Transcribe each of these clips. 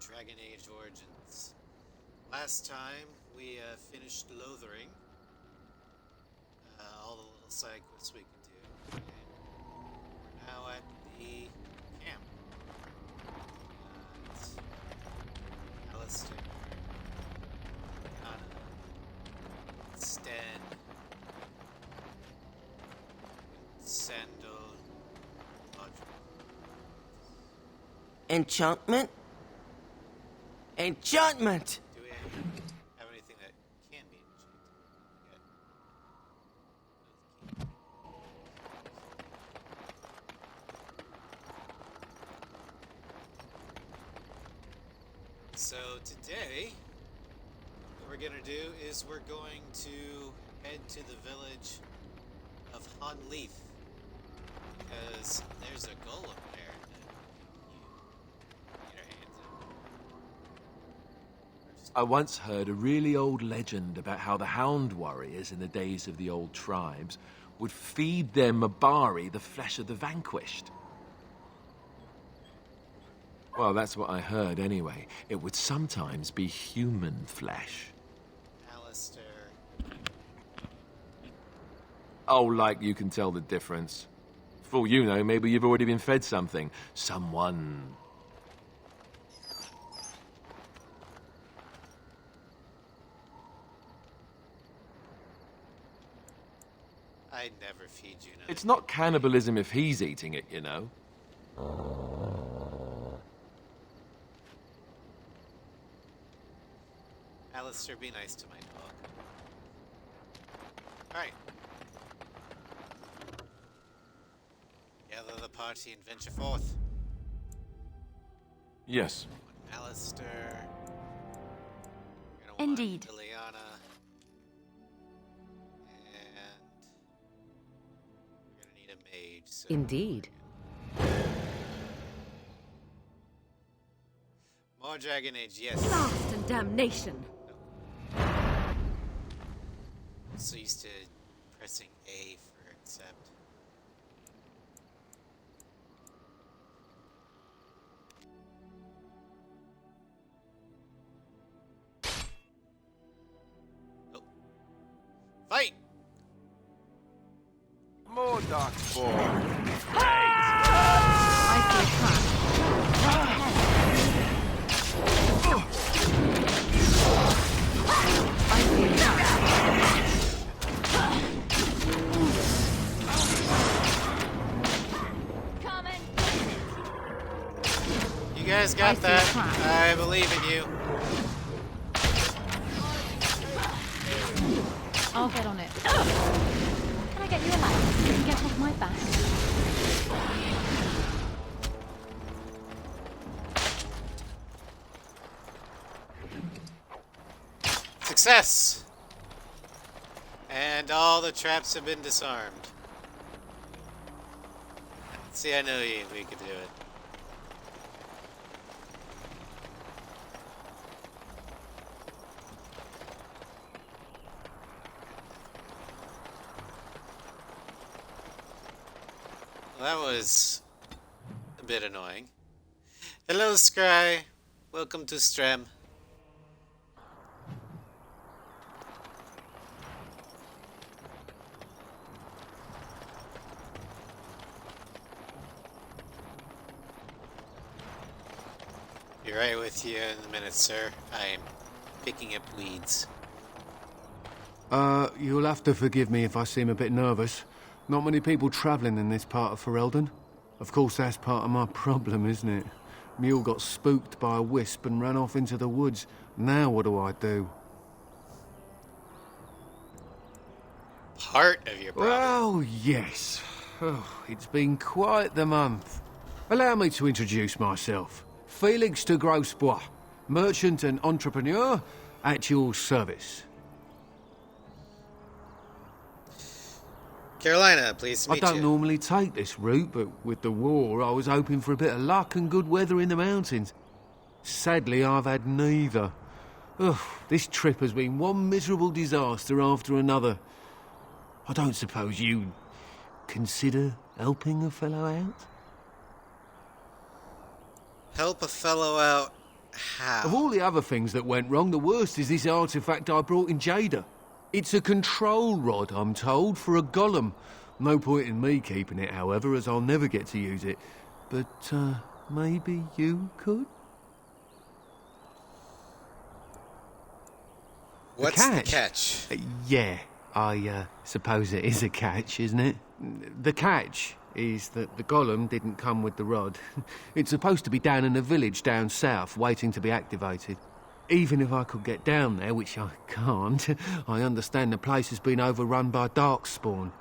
Dragon Age Origins. Last time we finished Lothering, all the little side quests we could do, and we're now at the camp. It's Alistair, Anna, Sten, Sandal, Audrey. Enchantment? Enchantment! Do we have anything that can be enchanted? So today, what we're gonna do is we're going to head to the village of Hanleaf, because there's a golem there that you get your hands on. I once heard a really old legend about how the Hound warriors in the days of the old tribes would feed their Mabari the flesh of the vanquished. Well, that's what I heard anyway. It would sometimes be human flesh. Alistair. Oh, like you can tell the difference. For all you know, maybe you've already been fed something. Someone. I'd never feed you now. It's not cannibalism if he's eating it, you know. Alistair, be nice to my dog. Alright. Gather the party and venture forth. Yes. Alistair. You're gonna Indeed. Want Liliana. And we're gonna need a mage. So Indeed. more Dragon Age, yes. Blast and damnation. I'm so used to pressing A for accept. Oh. Fight! More darkspawn. I feel trapped. I feel trapped. You guys got I feel that. trapped. I believe in you. I'll get on it. Can I get you a light? Get off my back. Success! And all the traps have been disarmed. See, I knew we could do it. Well, that was a bit annoying. Hello, Scry. Welcome to Strem. Be right with you in a minute, sir. I'm picking up weeds. You'll have to forgive me if I seem a bit nervous. Not many people travelling in this part of Ferelden. Of course, that's part of my problem, isn't it? Mule got spooked by a wisp and ran off into the woods. Now what do I do? Part of your problem. Well, yes. Oh, it's been quite the month. Allow me to introduce myself. Felix de Grosbois, merchant and entrepreneur at your service. Carolina, pleased to I meet don't you. normally take this route, but with the war, I was hoping for a bit of luck and good weather in the mountains. Sadly, I've had neither. Ugh, this trip has been one miserable disaster after another. I don't suppose you'd consider helping a fellow out? Help a fellow out. How? Of all the other things that went wrong, the worst is this artifact I brought in Jada. It's a control rod, I'm told, for a golem. No point in me keeping it, however, as I'll never get to use it. But, maybe you could? What's the catch? Yeah, I suppose it is a catch, isn't it? The catch is that the golem didn't come with the rod. It's supposed to be down in a village down south, waiting to be activated. Even if I could get down there, which I can't, I understand the place has been overrun by darkspawn.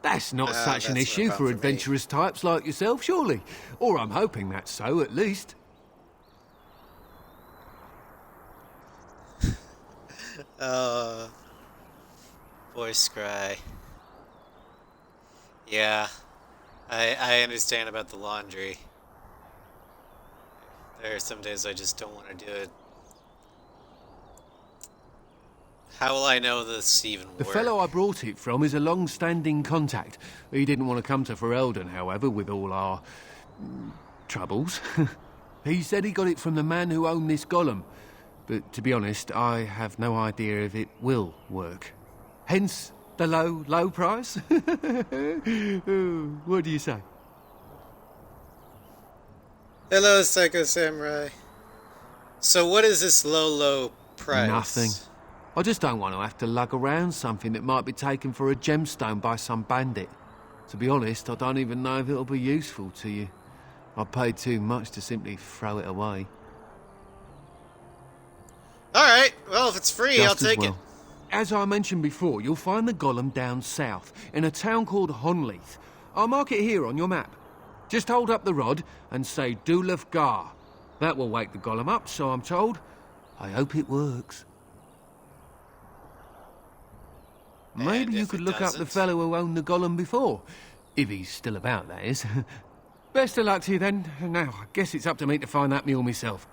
That's not such an issue for adventurous types like yourself, surely? Or I'm hoping that's so, at least. Poor Scry. Yeah, I understand about the laundry. There are some days I just don't want to do it. How will I know this even works? The fellow I brought it from is a long-standing contact. He didn't want to come to Ferelden, however, with all our troubles. He said he got it from the man who owned this golem. But to be honest, I have no idea if it will work. Hence the low price. What do you say? Hello, Psycho Samurai. So what is this low price? Nothing. I just don't want to have to lug around something that might be taken for a gemstone by some bandit. To be honest, I don't even know if it'll be useful to you. I paid too much to simply throw it away. Alright, well, if it's free, I'll Just as take well. it. As I mentioned before, you'll find the golem down south, in a town called Honleith. I'll mark it here on your map. Just hold up the rod and say Dulaf Gar. That will wake the golem up, so I'm told. I hope it works. Maybe you could look up the fellow who owned the golem before. If he's still about, that is. Best of luck to you then. Now, I guess it's up to me to find that mule myself.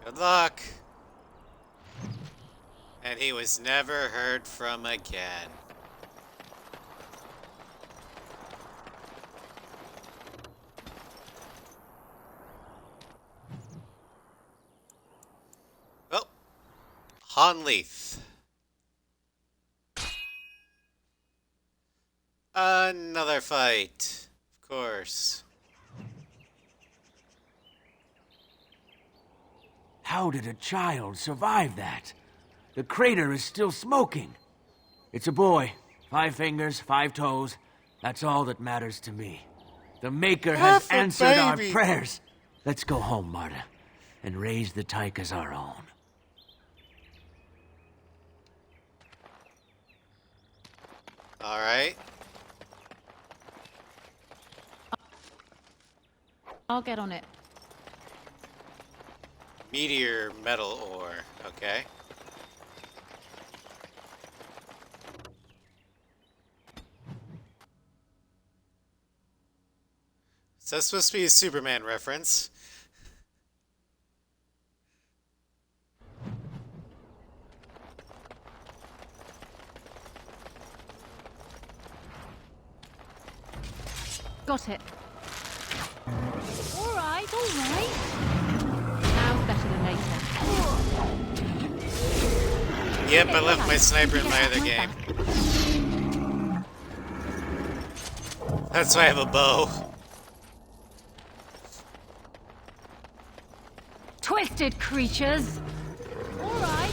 Good luck. And he was never heard from again. Well, Honleith. Another fight, of course. How did a child survive that? The crater is still smoking. It's a boy. 5 fingers, 5 toes. That's all that matters to me. The Maker has Half a answered our baby. prayers. Let's go home, Marta, and raise the tyke as our own. All right. I'll get on it. Meteor metal ore. Okay. So that's supposed to be a Superman reference. Got it. All right. Now's better than later. Yep, I left my sniper in my other game. That's why I have a bow. Twisted creatures. All right.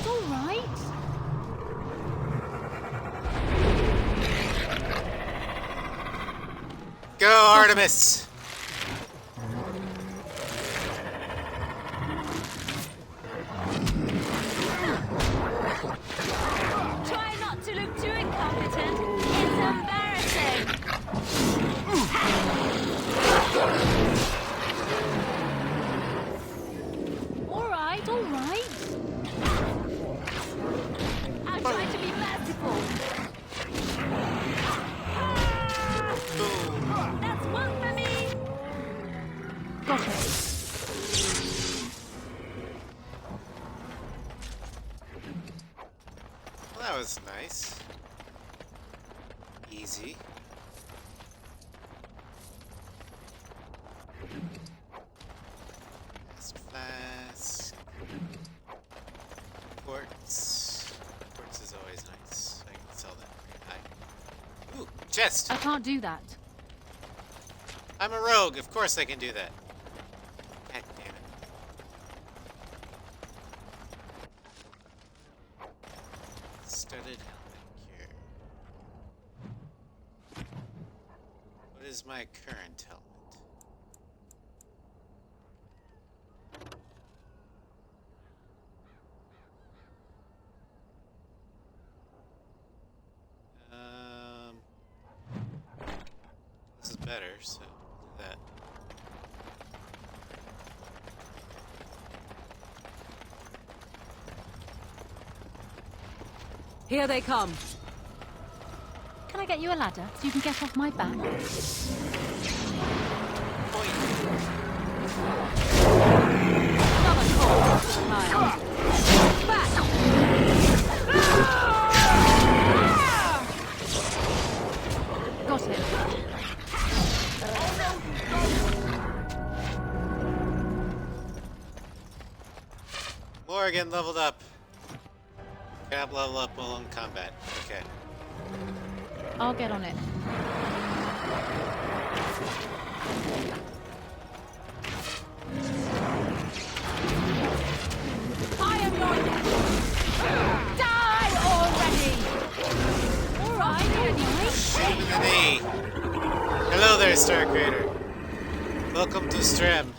Go, Artemis! Try not to look too incompetent. It's embarrassing. All right. I'll try to be merciful. That's one for me. Got it. Well, that was nice. Easy. Fast Chest! I can't do that. I'm a rogue. Of course I can do that. God damn it. Studded helmet cure. What is my current helmet? This is better, so we'll do that. Here they come. Can I get you a ladder so you can get off my back? Another call for the line. Back! Got it. Morgan leveled up. Cannot level up while in combat. Okay. I'll get on it. I am your... Die already! Alright, anyway. Shoot in the knee. Hello there, Star Creator. Welcome to Strem.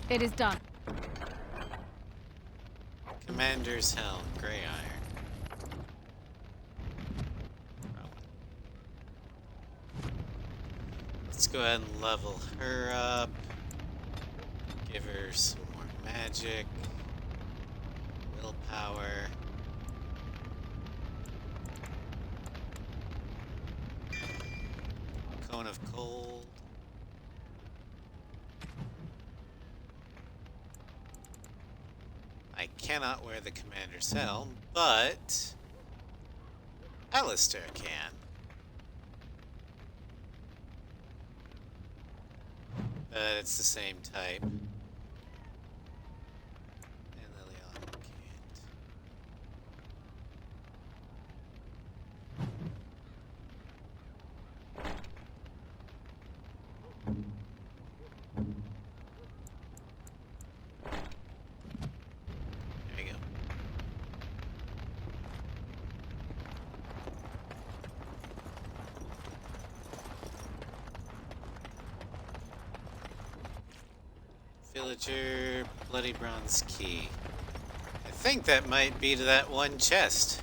It is done. Commander's Helm, Grey Iron. Let's go ahead and level her up. Give her some more magic. Willpower. Cone of Cold. I cannot wear the Commander's Helm, but Alistair can. But it's the same type. And Liliana can't. There you go. Villager, Bloody Bronze Key. I think that might be to that one chest.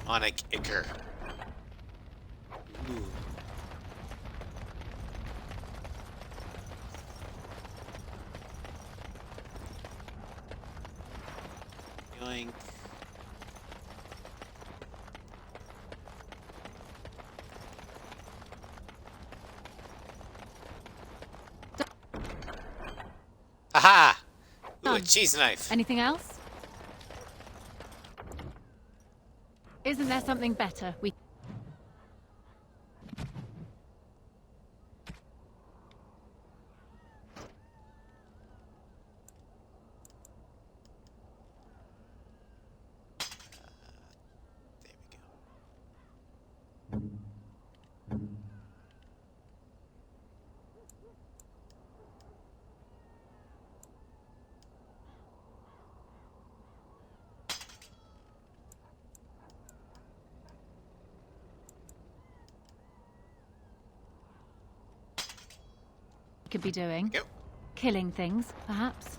Demonic Ichor. Ooh. Yoink. Aha! Ooh, a Done. cheese knife. Anything else? Isn't there something better? We... There we go. could be doing. Go. Killing things, perhaps.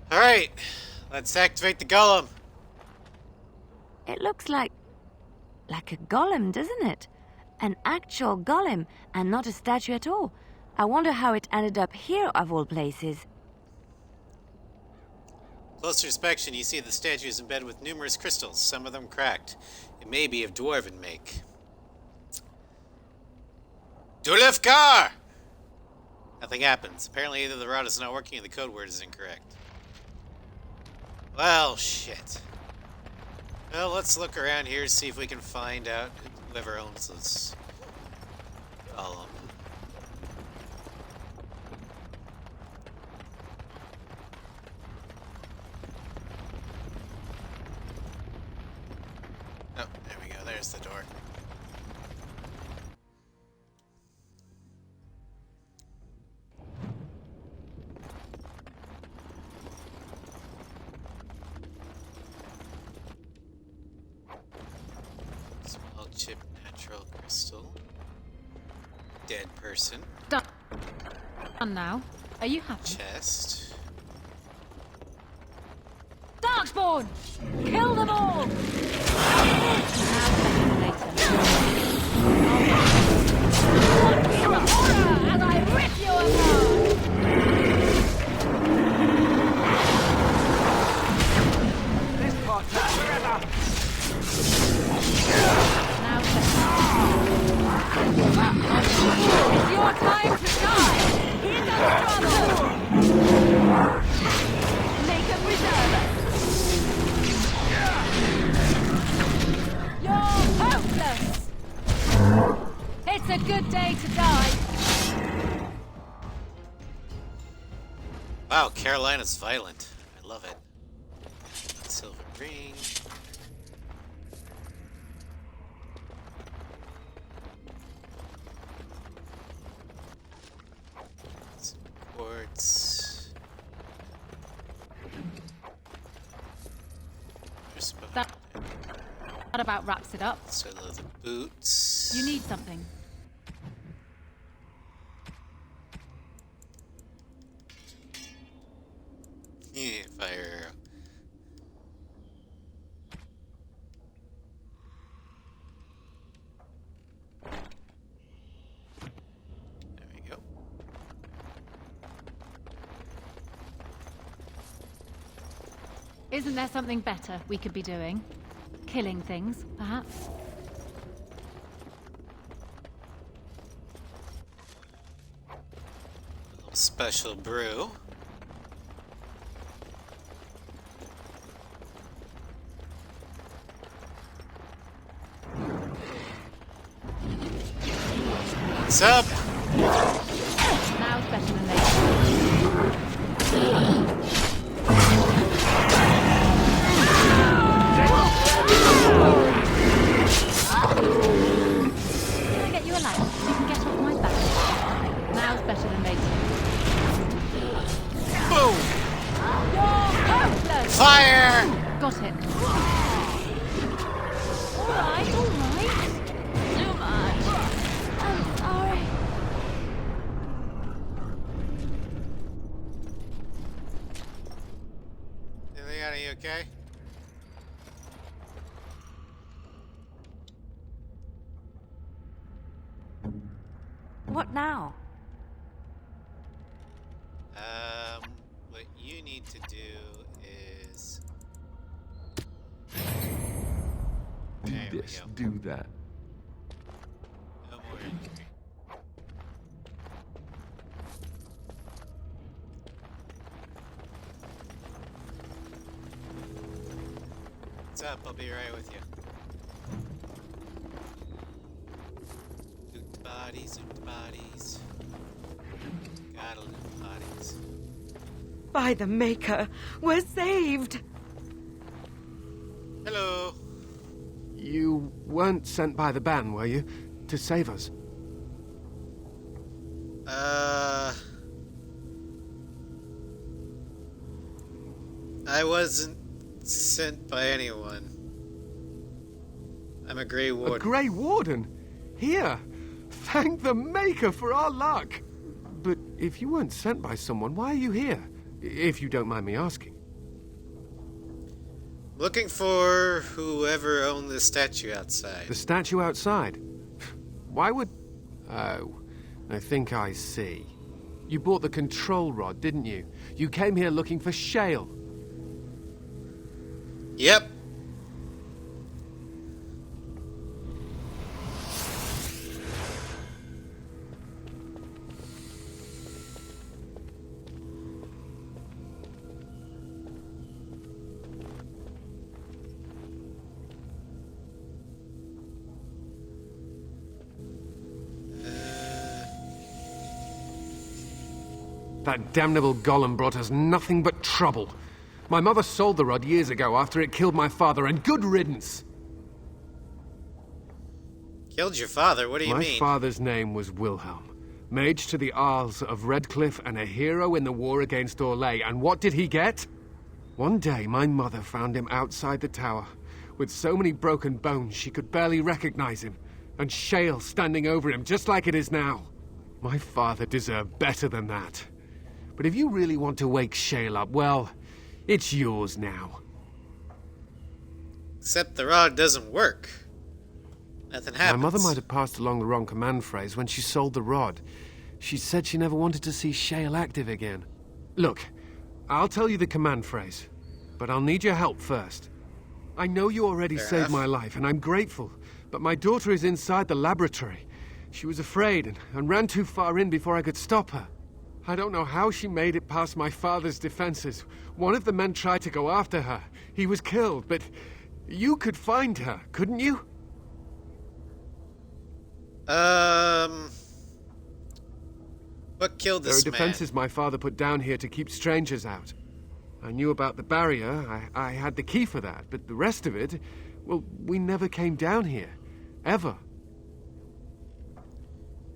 All right, let's activate the golem. It looks like a golem, doesn't it? An actual golem, and not a statue at all. I wonder how it ended up here, of all places. Closer inspection, you see the statue is embedded with numerous crystals, some of them cracked. It may be of dwarven make. Dulefkar! Nothing happens. Apparently either the route is not working or the code word is incorrect. Well, shit. Well, let's look around here, see if we can find out whoever owns this column. Oh, there we go. There's the door. Small chip natural crystal. Dead person. Done now. Are you happy? Chest. Darkspawn! Kill them all! Feel the horror as I rip you apart! Now It's your time to die! Here goes trouble! Make them reserve us! You're hopeless! It's a good day to die! Wow, Carolina's violent. I love it. Silver ring. Some quartz. There's That about wraps it up. so the boots. You need something. Yeah, fire arrow. There we go. Isn't there something better we could be doing? Killing things, perhaps? A little special brew. What's up? Now's better than later. Can I get you a ladder so you can get off my back? Now's better than later. Boom! You're hopeless! Fire! Got it. Alright, alright. Too much. I'm sorry. Liliana, you okay? What now? What you need to do is... There we Just go. do that. No more injury. What's up? I'll be right with you. Loot the bodies, loot the bodies. Gotta loot the bodies. By the Maker, we're saved! Hello! You weren't sent by the ban, were you? To save us? I wasn't sent by anyone. I'm a Grey Warden. A Grey Warden? Here! Thank the Maker for our luck! But if you weren't sent by someone, why are you here? If you don't mind me asking. Looking for whoever owned the statue outside. The statue outside? Why would... Oh, I think I see. You bought the control rod, didn't you? You came here looking for Shale. Yep. That damnable golem brought us nothing but trouble. My mother sold the rod years ago after it killed my father, and good riddance. Killed your father? What do you My mean? father's name was Wilhelm, mage to the Isles of Redcliffe and a hero in the war against Orlais. And what did he get? One day, my mother found him outside the tower, with so many broken bones she could barely recognize him, and shale standing over him, just like it is now. My father deserved better than that. But if you really want to wake Shale up, well, it's yours now. Except the rod doesn't work. Nothing happens. My mother might have passed along the wrong command phrase when she sold the rod. She said she never wanted to see Shale active again. Look, I'll tell you the command phrase, but I'll need your help first. I know you already Fair saved enough. my life, and I'm grateful, but my daughter is inside the laboratory. She was afraid and ran too far in before I could stop her. I don't know how she made it past my father's defenses. One of the men tried to go after her. He was killed, but you could find her, couldn't you? What killed There are this man? defenses my father put down here to keep strangers out. I knew about the barrier. I had the key for that, but the rest of it, well, we never came down here. Ever.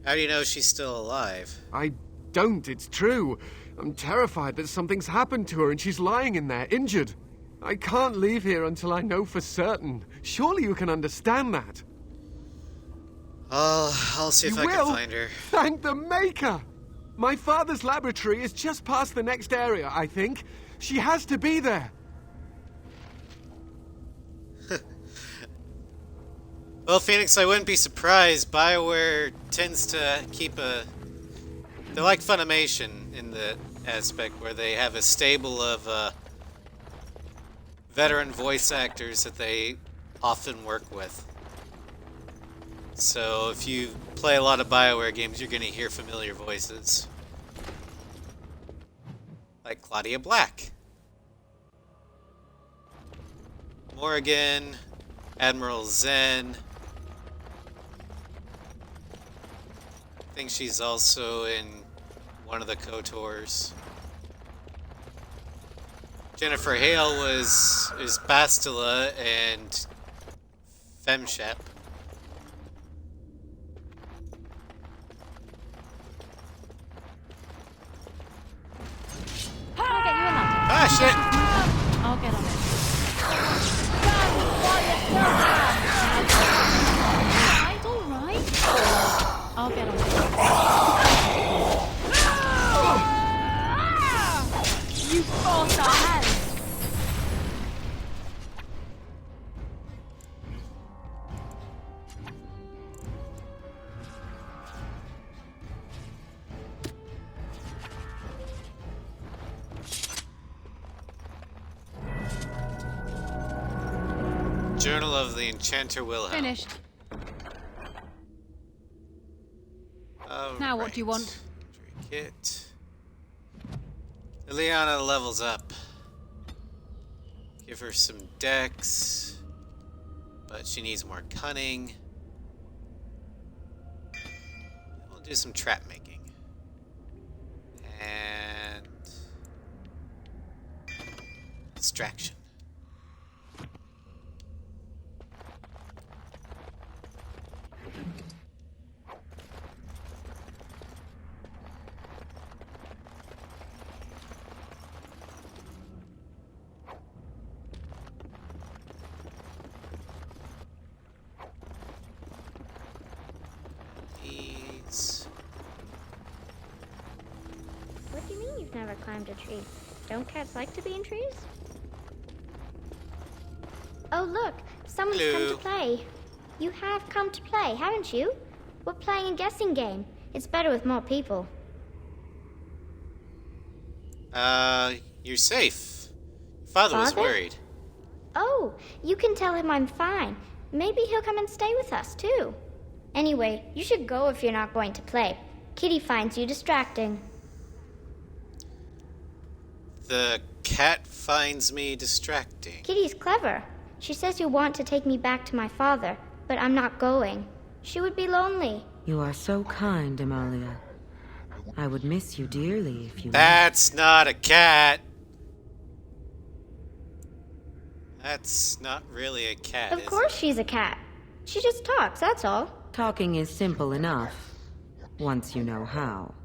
How do you know she's still alive? I don't, it's true. I'm terrified that something's happened to her and she's lying in there, injured. I can't leave here until I know for certain. Surely you can understand that. I'll see if I can find her. Thank the Maker! My father's laboratory is just past the next area, I think. She has to be there. Well, Phoenix, I wouldn't be surprised. BioWare tends to keep a... They're like Funimation in the aspect where they have a stable of veteran voice actors that they often work with. So if you play a lot of BioWare games, you're going to hear familiar voices. Like Claudia Black. Morrigan, Admiral Zen. I think she's also in one of the KOTORs. Jennifer Hale is Bastila and Femshep. I'll get you a lantern. Ah, shit! I'll get on it. Right, all right. I'll get on it. You forced our hand. Journal of the Enchanter Wilhelm. Finished. Now what do you want? Kit. Ileana levels up. Give her some dex, but she needs more cunning. We'll do some trap making. And distraction. What do you mean you've never climbed a tree? Don't cats like to be in trees? Oh, look, someone's come Hello. to play. You have come to play, haven't you? We're playing a guessing game. It's better with more people. You're safe. Father was Father? worried. Oh, you can tell him I'm fine. Maybe he'll come and stay with us, too. Anyway, you should go if you're not going to play. Kitty finds you distracting. The cat finds me distracting. Kitty's clever. She says you want to take me back to my father, but I'm not going. She would be lonely. You are so kind, Amalia. I would miss you dearly if you... That's not a cat. That's not really a cat, Of course she's a cat. She just talks, that's all. Talking is simple enough, once you know how.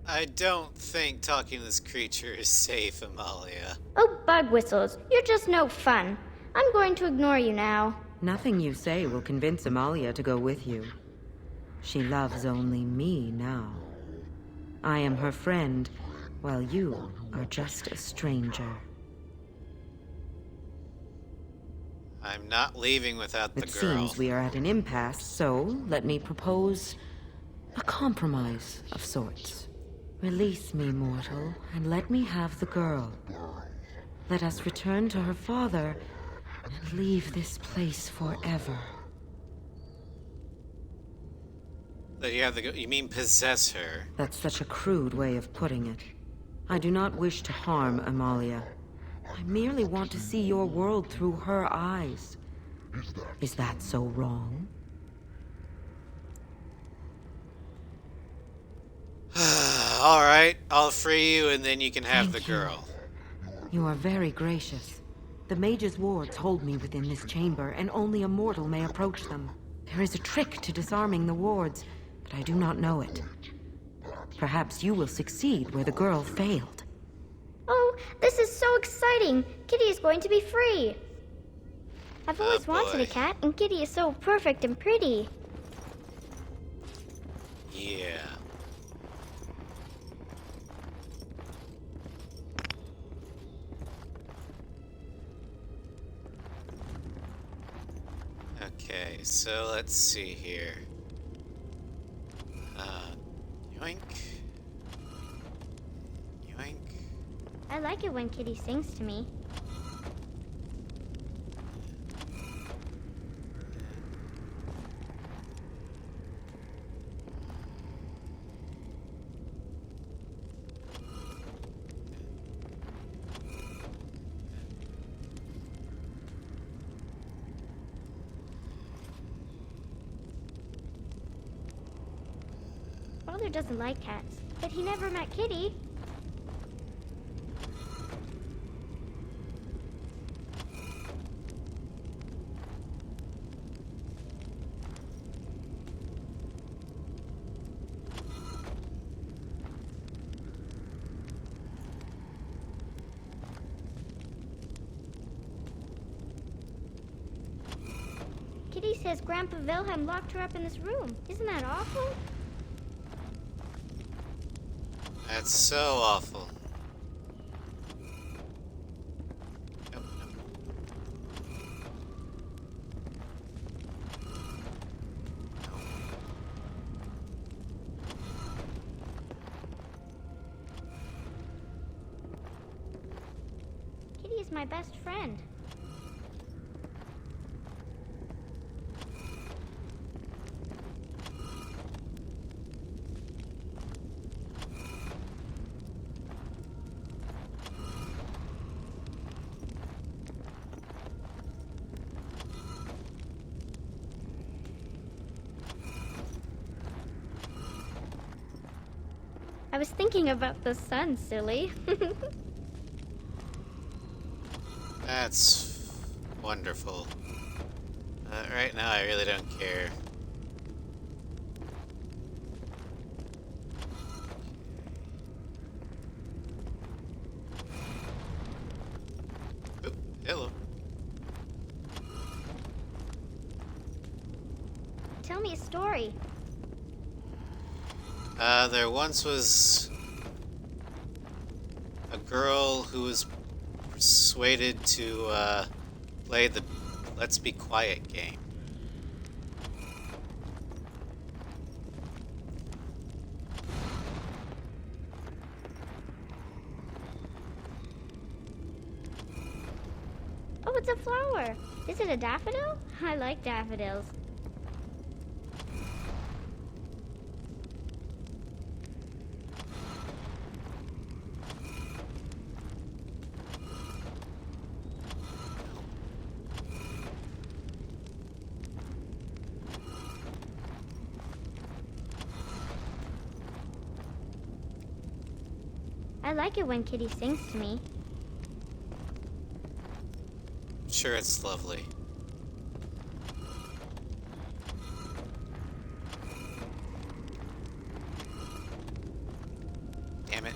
I don't think talking to this creature is safe, Amalia. Oh, bug whistles, you're just no fun. I'm going to ignore you now. Nothing you say will convince Amalia to go with you. She loves only me now. I am her friend, while you are just a stranger. I'm not leaving without the It girl. seems we are at an impasse, so let me propose a compromise of sorts. Release me, mortal, and let me have the girl. Let us return to her father and leave this place forever. That you have the you mean possess her? That's such a crude way of putting it. I do not wish to harm Amalia. I merely want to see your world through her eyes. Is that so wrong? All right, I'll free you, and then you can have Thank the you. girl. You are very gracious. The mage's wards hold me within this chamber, and only a mortal may approach them. There is a trick to disarming the wards, but I do not know it. Perhaps you will succeed where the girl failed. Oh, this is so exciting! Kitty is going to be free! I've always wanted a boy. cat, and Kitty is so perfect and pretty. Yeah. Okay, so let's see here. Yoink. Yoink. I like it when Kitty sings to me. Father doesn't like cats, but he never met Kitty. Kitty says Grandpa Wilhelm locked her up in this room. Isn't that awful? That's so awful. Nope, nope. Kitty is my best friend. I was thinking about the sun, silly. That's wonderful. Right now, I really don't care. Oop, hello. Tell me a story. There once was a girl who was persuaded to play the Let's Be Quiet game. Oh, it's a flower. Is it a daffodil? I like daffodils. I like it when Kitty sings to me. Sure, it's lovely. Damn it.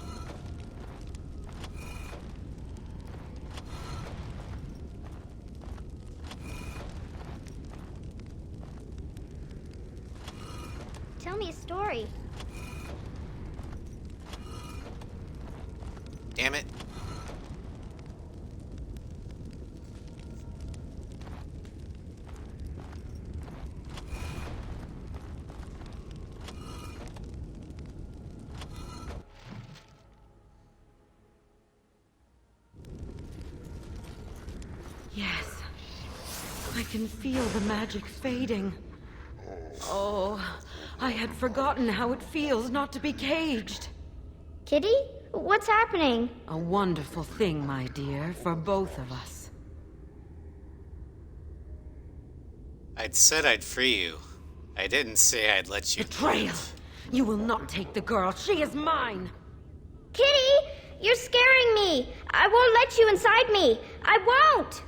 Tell me a story. Damn it. Yes. I can feel the magic fading. Oh, I had forgotten how it feels not to be caged. Kitty? What's happening? A wonderful thing, my dear, for both of us. I'd said I'd free you. I didn't say I'd let you Betrayal! live. You will not take the girl. She is mine. Kitty! You're scaring me! I won't let you inside me! I won't!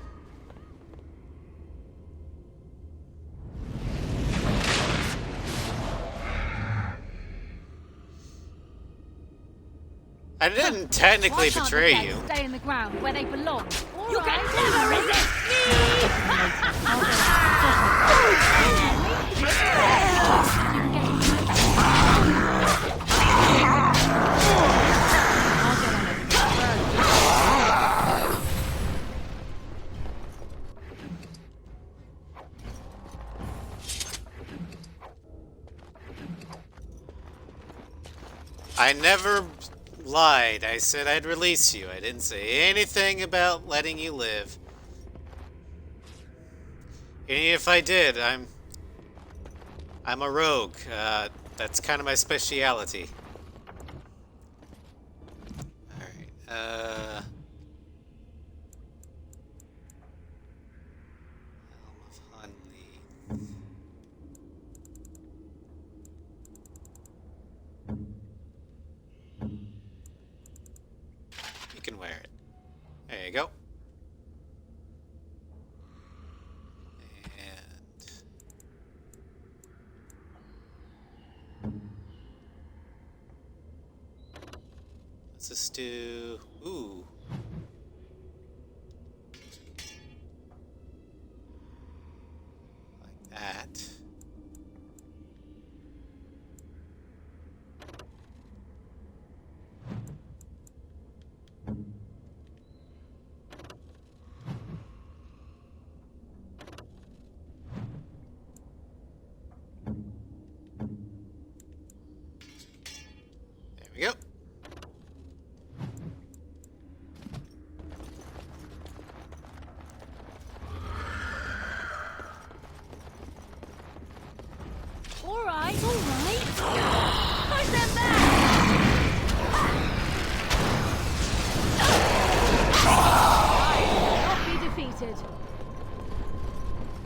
I didn't technically Why can't the betray dead you. stay in the ground where they belong? You can never resist I never lied. I said I'd release you. I didn't say anything about letting you live. And if I did, I'm a rogue. That's kind of my speciality. Alright, Helm of Hunley. You can wear it. There you go. Let's just do... Ooh. Like that. There we go. All right. Push them back! Not be defeated.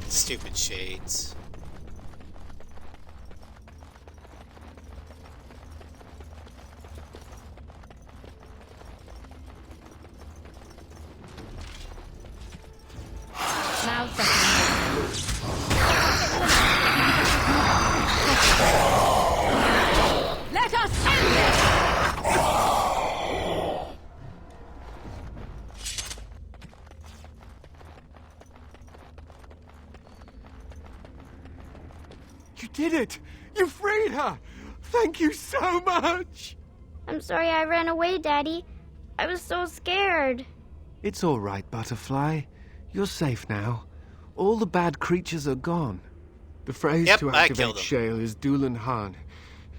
Stupid shades. Now second. Let us end this! You did it! You freed her! Thank you so much! I'm sorry I ran away, Daddy. I was so scared. It's all right, Butterfly. You're safe now. All the bad creatures are gone. The phrase Yep, to I activate killed 'em. Shale is Doolan Han.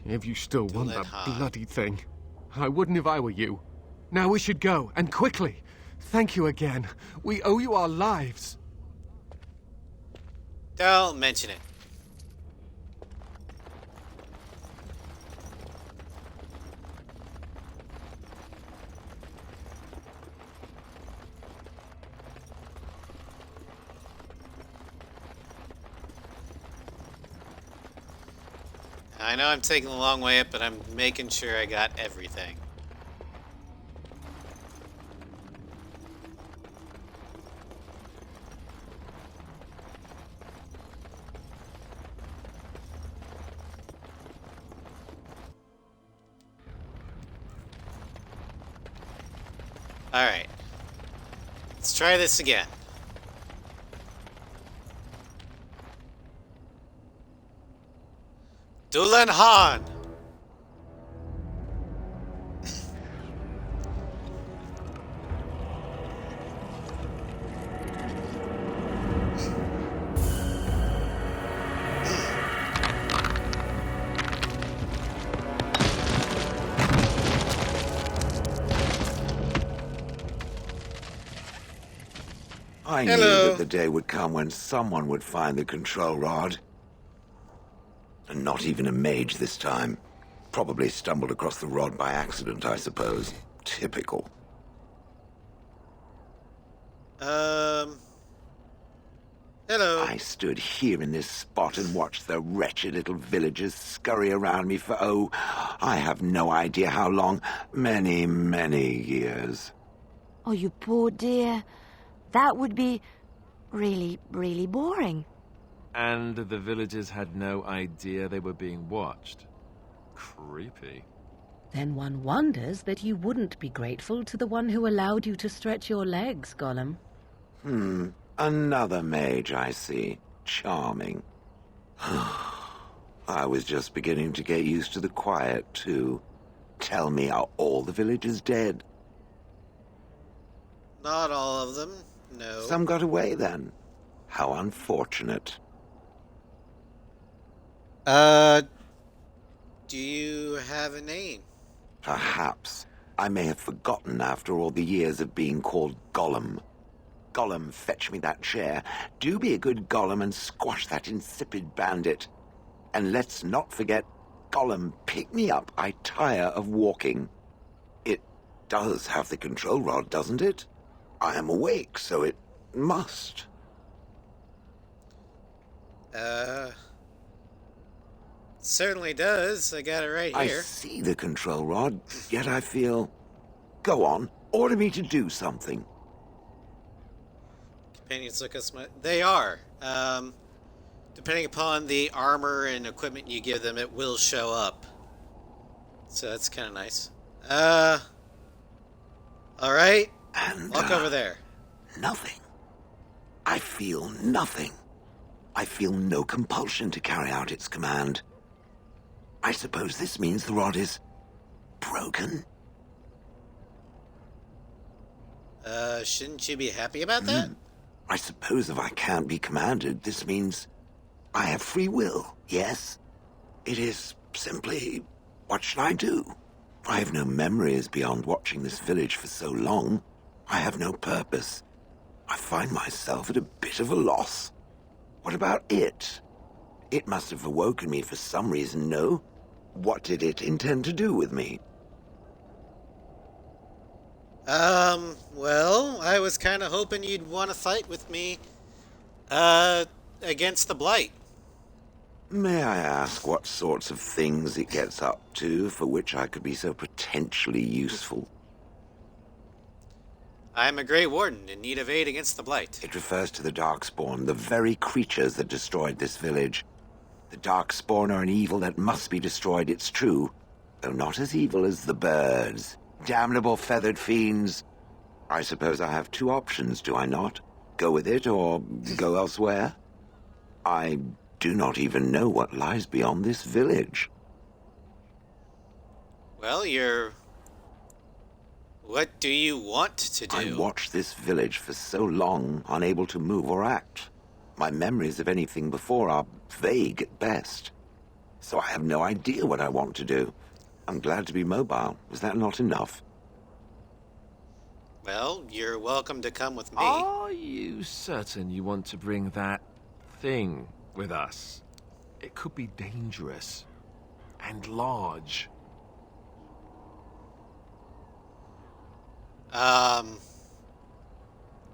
If you still want Doolan that Han. bloody thing. I wouldn't if I were you. Now we should go, and quickly. Thank you again. We owe you our lives. Don't mention it. I know I'm taking a long way up, but I'm making sure I got everything. Alright. Let's try this again. Dulan Han! I knew Hello. that the day would come when someone would find the control rod. And not even a mage this time. Probably stumbled across the rod by accident, I suppose. Typical. Hello. I stood here in this spot and watched the wretched little villagers scurry around me for, oh, I have no idea how long. Many, many years. Oh, you poor dear. That would be really, really boring. And the villagers had no idea they were being watched. Creepy. Then one wonders that you wouldn't be grateful to the one who allowed you to stretch your legs, Gollum. Another mage, I see. Charming. I was just beginning to get used to the quiet, too. Tell me, are all the villagers dead? Not all of them, no. Some got away, then. How unfortunate. Do you have a name? Perhaps. I may have forgotten after all the years of being called Gollum. Gollum, fetch me that chair. Do be a good Gollum and squash that insipid bandit. And let's not forget, Gollum, pick me up. I tire of walking. It does have the control rod, doesn't it? I am awake, so it must. Certainly does. I got it right I here. see the control rod, yet I feel... Go on, order me to do something. Companions look us. They are. Depending upon the armor and equipment you give them, it will show up. So that's kind of nice. All right. And, Walk over there. Nothing. I feel nothing. I feel no compulsion to carry out its command. I suppose this means the rod is... broken? Shouldn't you be happy about that? I suppose if I can't be commanded, this means I have free will, yes? It is simply, what should I do? I have no memories beyond watching this village for so long. I have no purpose. I find myself at a bit of a loss. What about it? It must have awoken me for some reason, no? What did it intend to do with me? Well, I was kind of hoping you'd want to fight with me, against the Blight. May I ask what sorts of things it gets up to for which I could be so potentially useful? I'm a Grey Warden in need of aid against the Blight. It refers to the Darkspawn, the very creatures that destroyed this village. The Darkspawn are an evil that must be destroyed, it's true, though not as evil as the birds. Damnable feathered fiends. I suppose I have two options, do I not? Go with it or go elsewhere? I do not even know what lies beyond this village. Well, what do you want to do? I watched this village for so long, unable to move or act. My memories of anything before are vague at best. So I have no idea what I want to do. I'm glad to be mobile. Is that not enough? Well, you're welcome to come with me. Are you certain you want to bring that thing with us? It could be dangerous and large.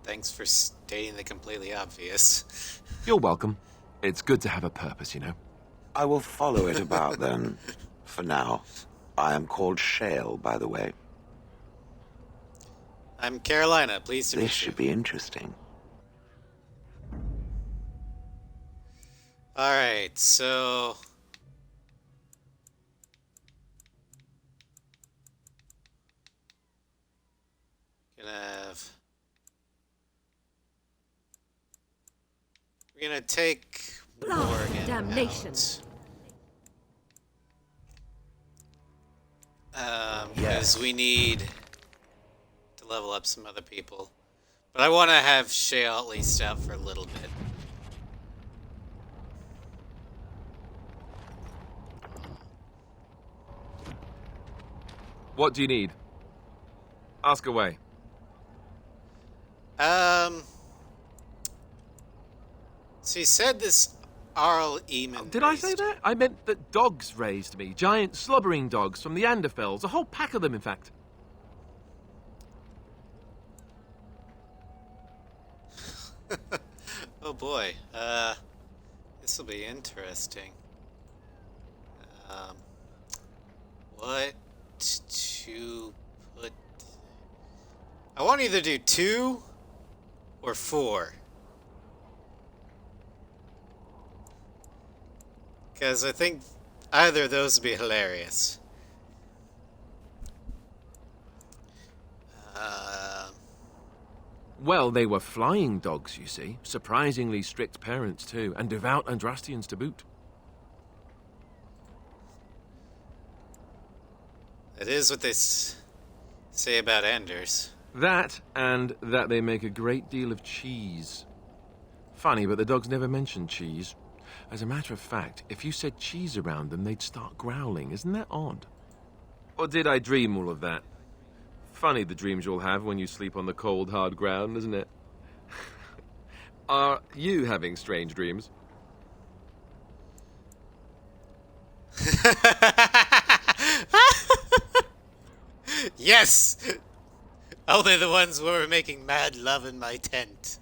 Thanks for stating the completely obvious. You're welcome. It's good to have a purpose, you know. I will follow it about then. For now. I am called Shale, by the way. I'm Carolina. Pleased to meet you. This should be interesting. Alright, so... We're gonna take Morgan damnation. out. Because we need to level up some other people. But I want to have Shale at least out for a little bit. What do you need? Ask away. So you said this Arl Eamon. Did I say that? I meant that dogs raised me. Giant slobbering dogs from the Anderfells. A whole pack of them, in fact. Oh boy. This will be interesting. What to put... I want to either do 2 or 4. Because I think either of those would be hilarious. Well, they were flying dogs, you see. Surprisingly strict parents, too. And devout Andrastians to boot. That is what they say about Anders. That, and that they make a great deal of cheese. Funny, but the dogs never mention cheese. As a matter of fact, if you said cheese around them, they'd start growling. Isn't that odd? Or did I dream all of that? Funny the dreams you'll have when you sleep on the cold, hard ground, isn't it? Are you having strange dreams? Yes! Oh, they're the ones where we're making mad love in my tent.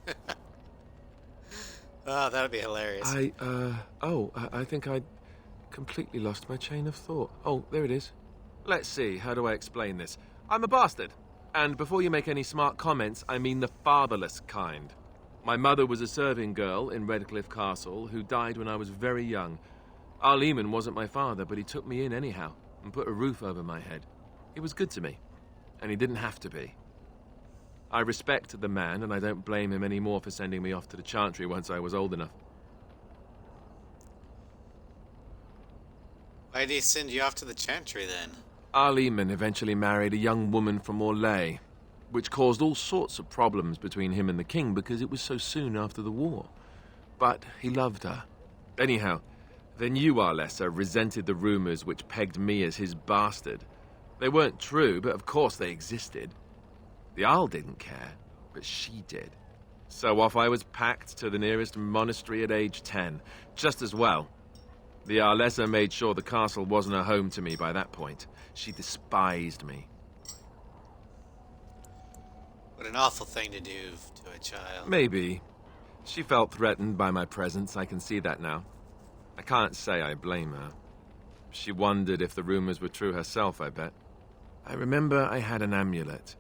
Oh, that would be hilarious. I think I completely lost my chain of thought. Oh, there it is. Let's see, how do I explain this? I'm a bastard. And before you make any smart comments, I mean the fatherless kind. My mother was a serving girl in Redcliffe Castle who died when I was very young. Arl Eamon wasn't my father, but he took me in anyhow and put a roof over my head. He was good to me, and he didn't have to be. I respect the man, and I don't blame him anymore for sending me off to the Chantry once I was old enough. Why did he send you off to the Chantry, then? Arl Eamon eventually married a young woman from Orlais, which caused all sorts of problems between him and the king because it was so soon after the war. But he loved her. Anyhow, then you, Arlessa, resented the rumors which pegged me as his bastard. They weren't true, but of course they existed. The Arl didn't care, but she did. So off I was packed to the nearest monastery at age 10. Just as well. The Arlessa made sure the castle wasn't a home to me by that point. She despised me. What an awful thing to do to a child. Maybe. She felt threatened by my presence, I can see that now. I can't say I blame her. She wondered if the rumors were true herself, I bet. I remember I had an amulet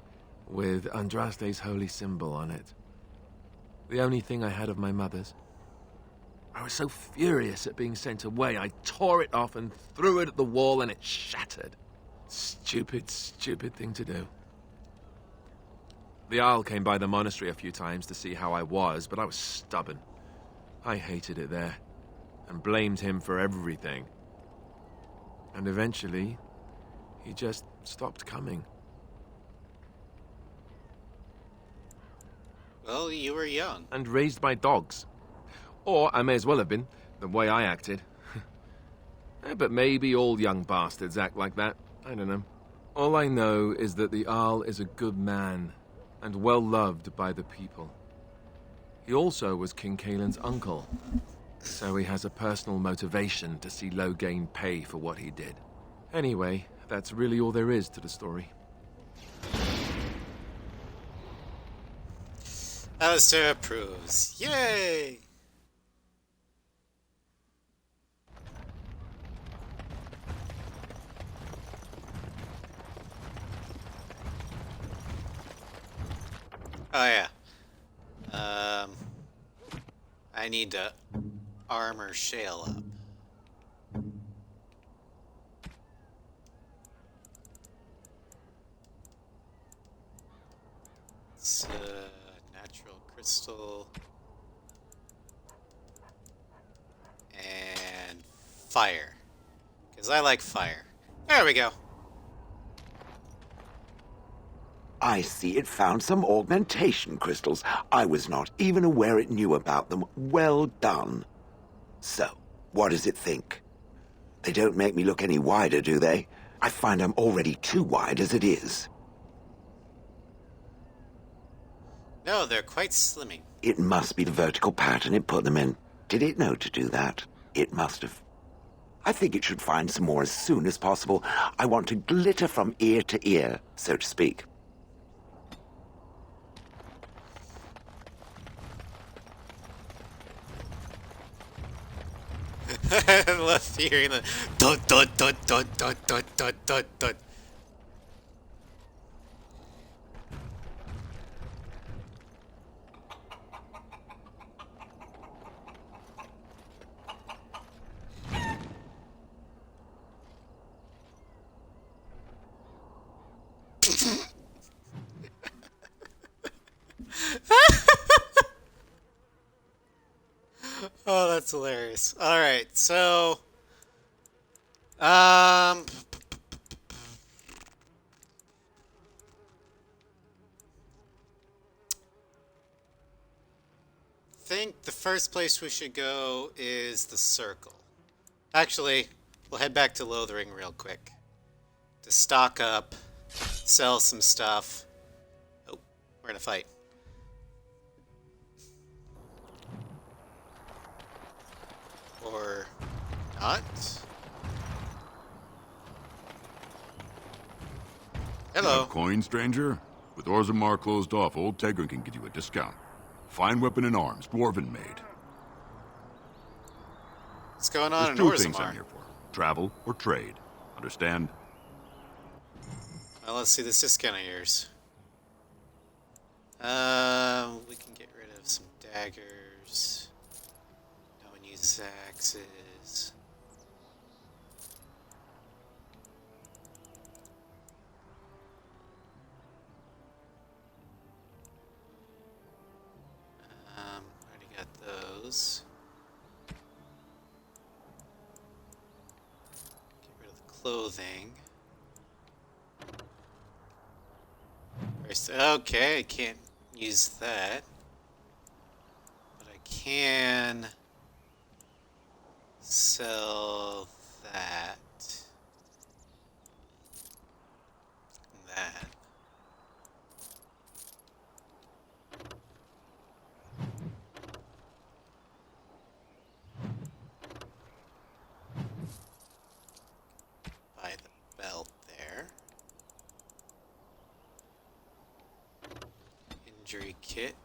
with Andraste's holy symbol on it. The only thing I had of my mother's. I was so furious at being sent away, I tore it off and threw it at the wall and it shattered. Stupid, stupid thing to do. The Arl came by the monastery a few times to see how I was, but I was stubborn. I hated it there, and blamed him for everything. And eventually, he just stopped coming. Well, you were young. And raised by dogs. Or I may as well have been, the way I acted. But maybe all young bastards act like that. I don't know. All I know is that the Arl is a good man, and well loved by the people. He also was King Caelan's uncle, so he has a personal motivation to see Loghain pay for what he did. Anyway, that's really all there is to the story. Alistair approves. Yay! Oh yeah. I need to armor Shale up. crystal. And fire. Because I like fire. There we go. I see it found some augmentation crystals. I was not even aware it knew about them. Well done. So, what does it think? They don't make me look any wider, do they? I find I'm already too wide as it is. No, they're quite slimming. It must be the vertical pattern it put them in. Did it know to do that? It must have. I think it should find some more as soon as possible. I want to glitter from ear to ear, so to speak. I love hearing the dot dot dot dot dot dot dot dot dot. Oh, that's hilarious. All right, so think the first place we should go is the circle. Actually, we'll head back to Lothering real quick to stock up, sell some stuff. Oh, we're in a fight. Or not? Hello. Coin, stranger? With Orzammar closed off, old Tegrin can give you a discount. Fine weapon and arms, dwarven made. What's going on in There's two things Orzammar? I'm here for. Travel or trade. Understand? Well, let's see this discount of yours. We can get rid of some daggers. No one uses axes. Already got those. Get rid of the clothing. Okay, I can't use that. But I can sell that. And that. Buy the belt there. Injury kit.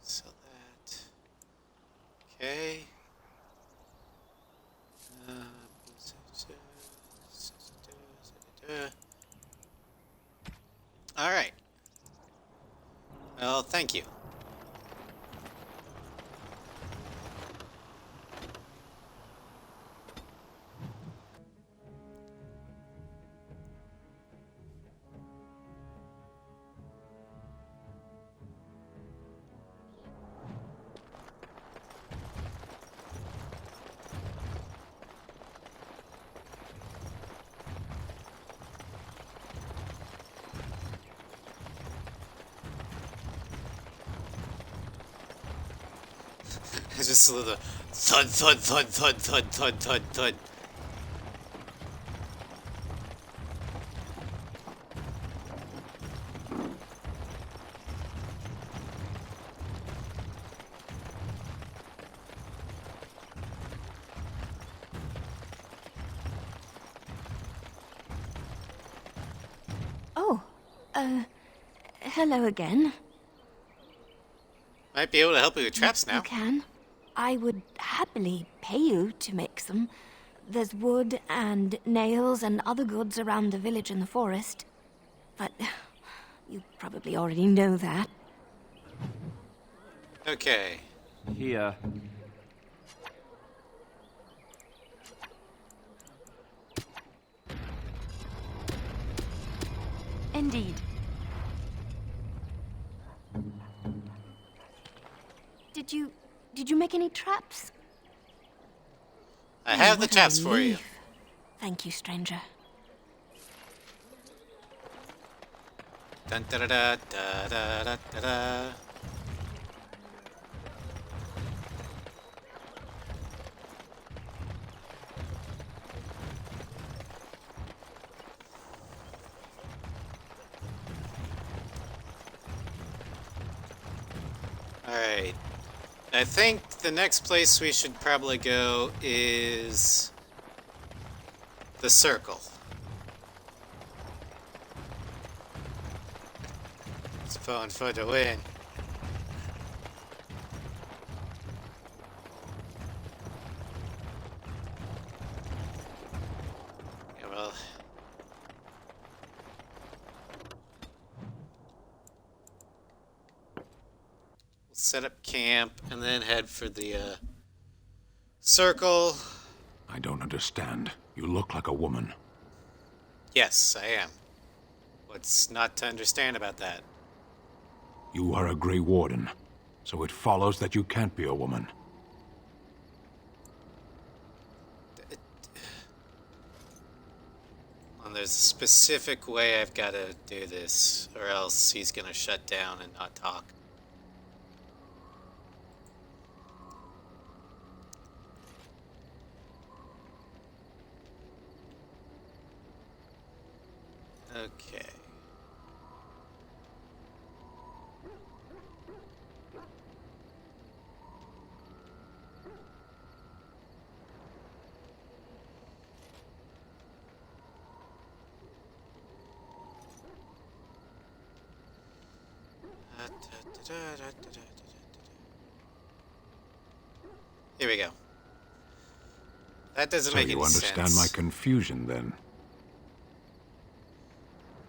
Sell that. Okay. All right. Well, thank you. It's just a little thud, thud, thud, thud, thud, thud, thud, thud. Oh, hello again. Might be able to help you with traps now. You can. I would happily pay you to make some, There's wood and nails and other goods around the village and the forest. But you probably already know that. Okay. Here. Indeed. Did you make any traps? I have the What a traps for you. relief. Thank you, stranger. Dun da da da da da da da da. Alright. I think the next place we should probably go is the circle. It's fun for the win. Yeah, well. Set up camp and then head for the circle. I don't understand. You look like a woman. Yes, I am. What's not to understand about that? You are a Grey Warden, so it follows that you can't be a woman. Well, there's a specific way I've got to do this, or else he's gonna shut down and not talk. Okay. Here we go. That doesn't make any sense. So you understand my confusion, then?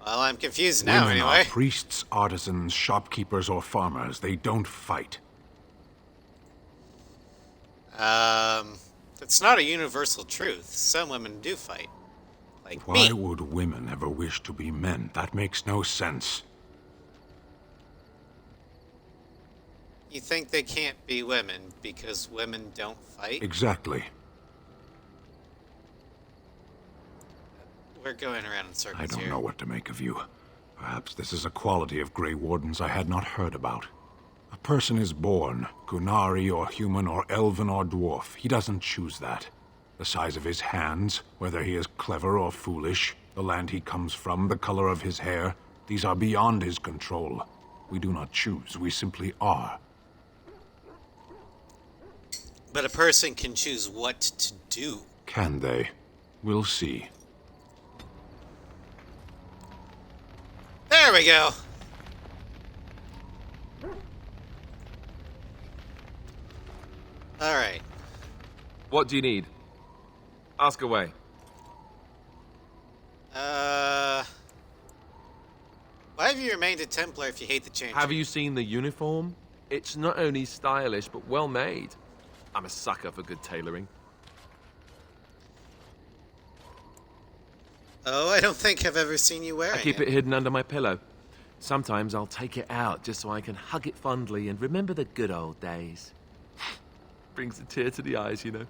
Well, I'm confused now, Women anyway. are priests, artisans, shopkeepers, or farmers. They don't fight. That's not a universal truth. Some women do fight. Like Why me. would women ever wish to be men? That makes no sense. You think they can't be women because women don't fight? Exactly. We're going around in circles I don't here. know what to make of you. Perhaps this is a quality of Grey Wardens I had not heard about. A person is born, Gunari or human or elven or dwarf. He doesn't choose that. The size of his hands, whether he is clever or foolish, the land he comes from, the color of his hair, these are beyond his control. We do not choose, we simply are. But a person can choose what to do. Can they? We'll see. There we go. All right. What do you need? Ask away. Why have you remained a Templar if you hate the change? Have you seen the uniform? It's not only stylish, but well made. I'm a sucker for good tailoring. Oh, I don't think I've ever seen you wearing I keep it hidden under my pillow. Sometimes I'll take it out just so I can hug it fondly and remember the good old days. Brings a tear to the eyes, you know.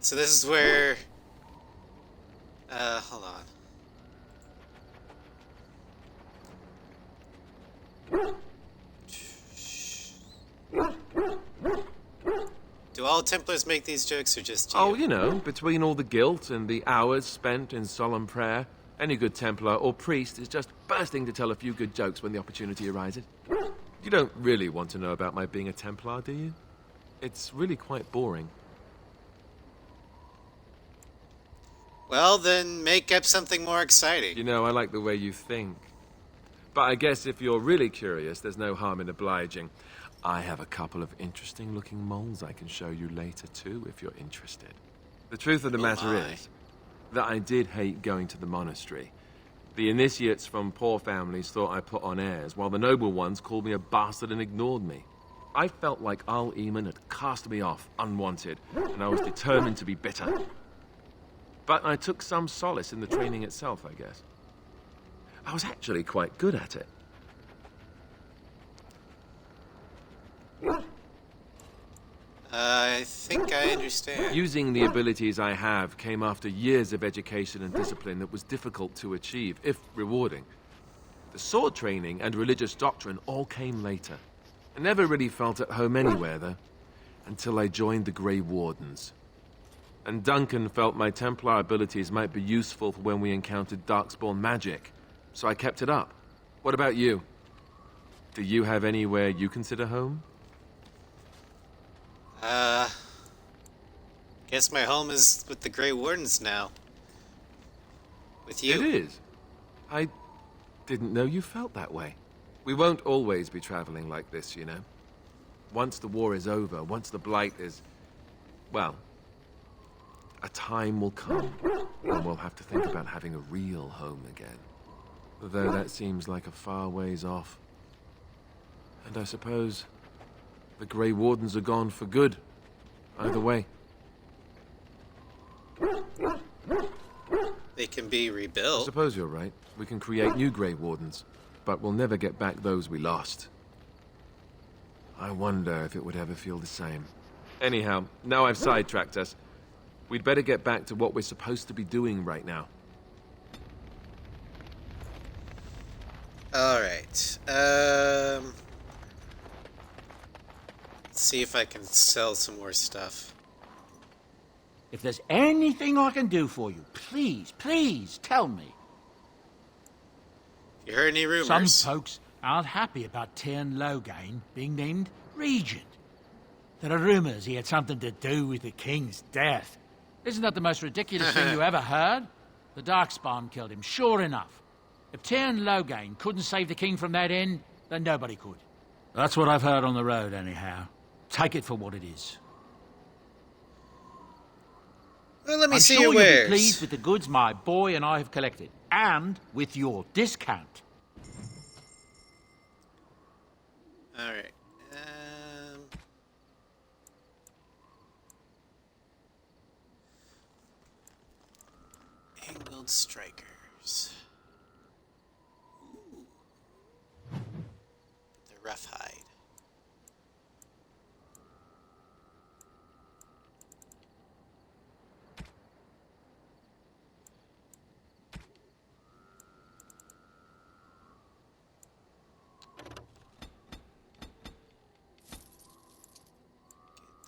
So this is where... hold on. Do all Templars make these jokes or just you? Oh, you know, between all the guilt and the hours spent in solemn prayer, any good Templar or priest is just bursting to tell a few good jokes when the opportunity arises. You don't really want to know about my being a Templar, do you? It's really quite boring. Well, then make up something more exciting. You know, I like the way you think. But I guess if you're really curious, there's no harm in obliging. I have a couple of interesting-looking moles I can show you later, too, if you're interested. The truth of the matter is that I did hate going to the monastery. The initiates from poor families thought I put on airs, while the noble ones called me a bastard and ignored me. I felt like Al Eamon had cast me off, unwanted, and I was determined to be bitter. But I took some solace in the training itself, I guess. I was actually quite good at it. I think I understand. Using the abilities I have came after years of education and discipline that was difficult to achieve, if rewarding. The sword training and religious doctrine all came later. I never really felt at home anywhere, though, until I joined the Grey Wardens. And Duncan felt my Templar abilities might be useful for when we encountered Darkspawn magic, so I kept it up. What about you? Do you have anywhere you consider home? Guess my home is with the Grey Wardens now. With you. It is. I didn't know you felt that way. We won't always be traveling like this, you know. Once the war is over, once the Blight is... well, a time will come when we'll have to think about having a real home again. Though that seems like a far ways off. And I suppose the Grey Wardens are gone for good. Either way. They can be I rebuilt. suppose you're right. We can create new Grey Wardens, but we'll never get back those we lost. I wonder if it would ever feel the same. Anyhow, now I've sidetracked us. We'd better get back to what we're supposed to be doing right now. Alright. Let's see if I can sell some more stuff. If there's anything I can do for you, please, please tell me. You heard any rumors? Some folks aren't happy about Tyrn Loghain being named regent. There are rumors he had something to do with the king's death. Isn't that the most ridiculous thing you ever heard? The Darkspawn killed him, sure enough. If Tyrn Loghain couldn't save the king from that end, then nobody could. That's what I've heard on the road, anyhow. Take it for what it is. Well, let me I'm see sure your you'll be wares. pleased with the goods my boy and I have collected, and with your discount. Alright. Angled strikers. Ooh. The rough hide.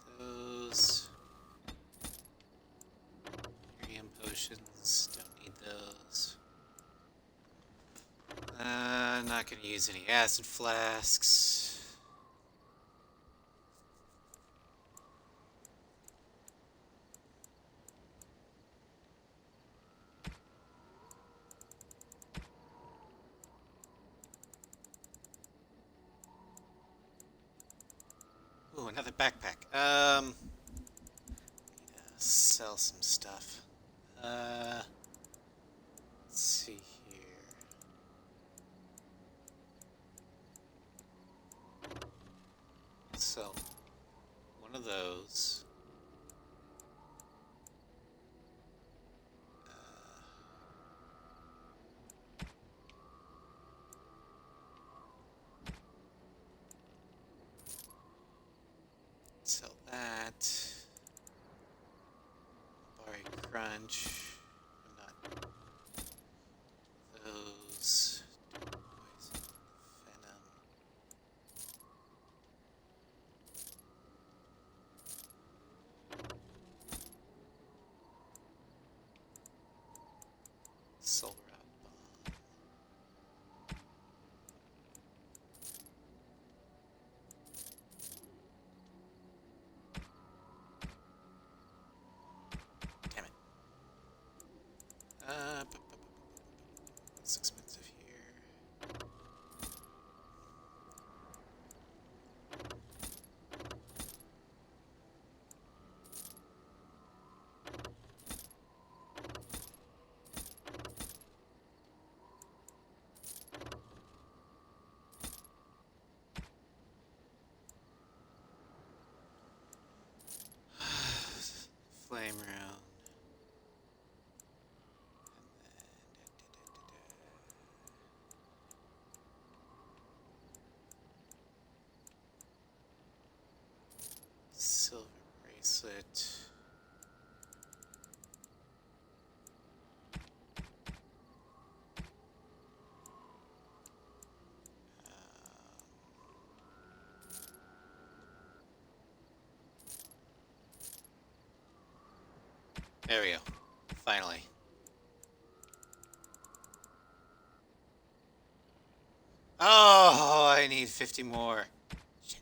Get those. Miriam potions, don't need those. Not gonna use any acid flasks. Ooh, another backpack. Need to sell some stuff. Let's see here. So, one of those. Sell that. Barry Crunch. I'm not. Those. Poison. Venom. Soul Rod Bomb. Damn it. What's expensive here? There we go. Finally. Oh, I need 50 more. Shit.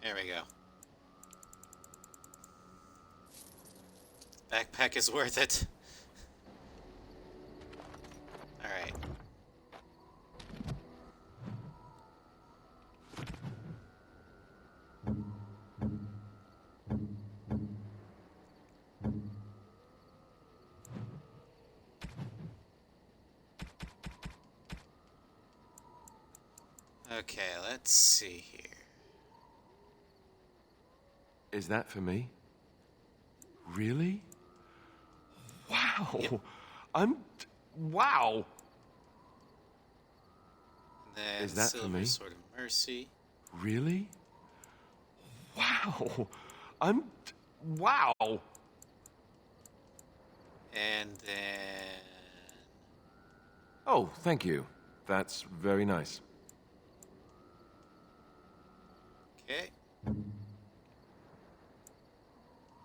There we go. Backpack is worth it. Alright. Okay, let's see here. Is that for me? Really? Wow. Yep. Wow. Then Is that for Silver me? Sword of Mercy. Really? Wow. Wow. And then... Oh, thank you. That's very nice. Okay.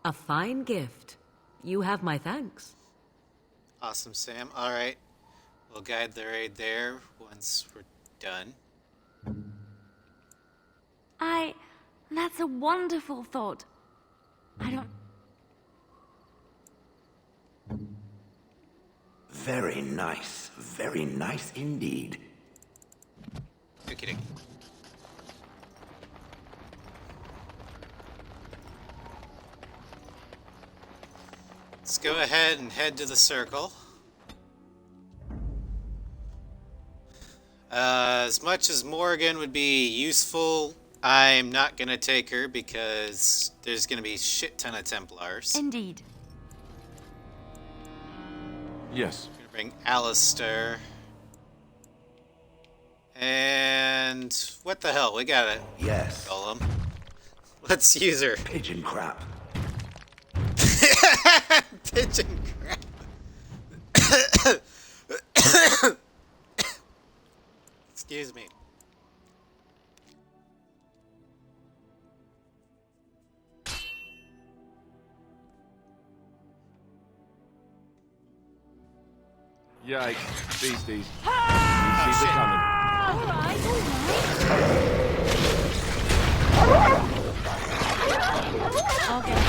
A fine gift. You have my thanks. Awesome, Sam. Alright. We'll guide the raid there once we're done. That's a wonderful thought. I don't... Very nice indeed. You're kidding. Let's go ahead and head to the circle. As much as Morgan would be useful, I'm not gonna take her because there's gonna be a shit ton of Templars. Indeed. Yes. I'm gonna bring Alistair. And what the hell? We got it. Yes. Golem. Let's use her. Pigeon crap. Pigeon crap. Excuse me. Yikes. Beasties. Beasties are coming. Alright, Okay.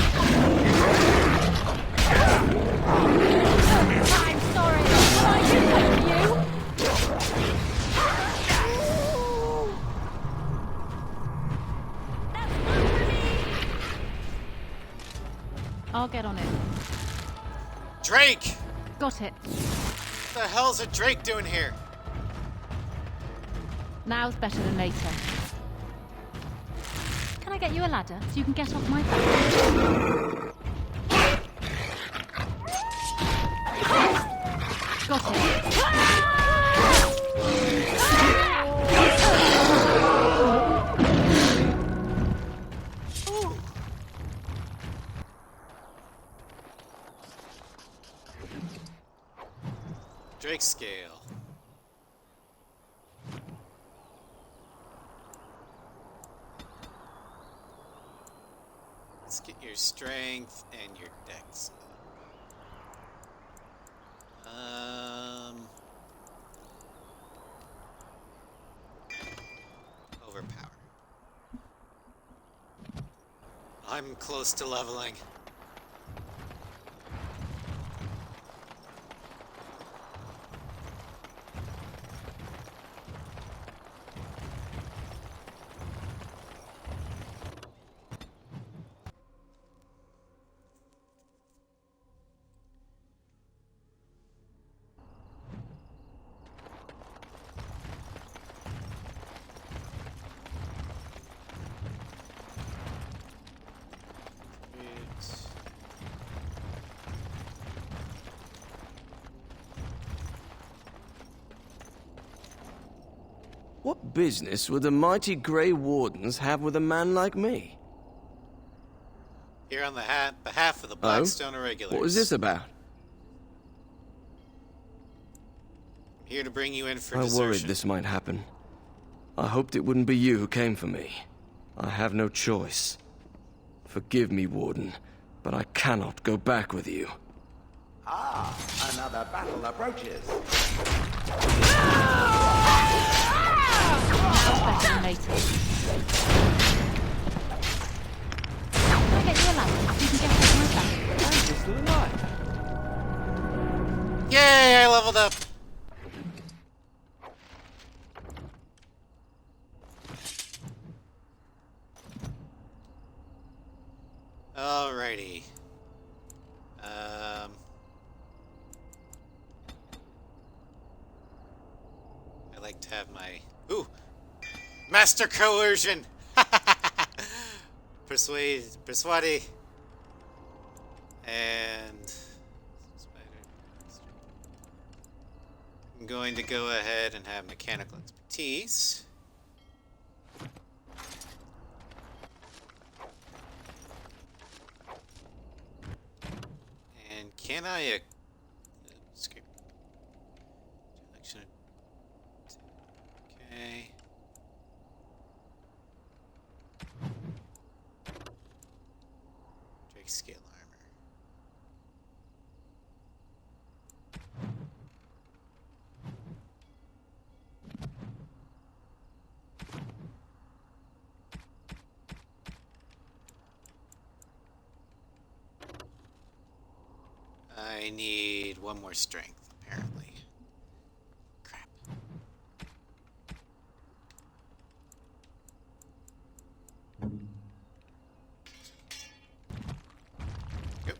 I'm sorry. Can I do that for you? I'll get on it. Drake! Got it. What the hell's a Drake doing here? Now's better than later. Can I get you a ladder so you can get off my back? Got it. Drake scale. Let's get your strength and your dex. Overpower. I'm close to leveling. What business would the mighty Grey Wardens have with a man like me? here on the behalf of the Blackstone Irregulars. What was this about? I'm here to bring you in for I desertion. worried this might happen. I hoped it wouldn't be you who came for me. I have no choice. Forgive me, Warden, but I cannot go back with you. Ah, another battle approaches. Now's better than later. I'll get you a ladder. You can get up my back. I'm still alive. Yay, I leveled up! Alrighty. I like to have my... Ooh! Master Coercion! Persuade... And... I'm going to go ahead and have mechanical expertise. And can I... skip. Selection. Okay. Drake scale armor. I need one more strength, apparently. Crap. Yep.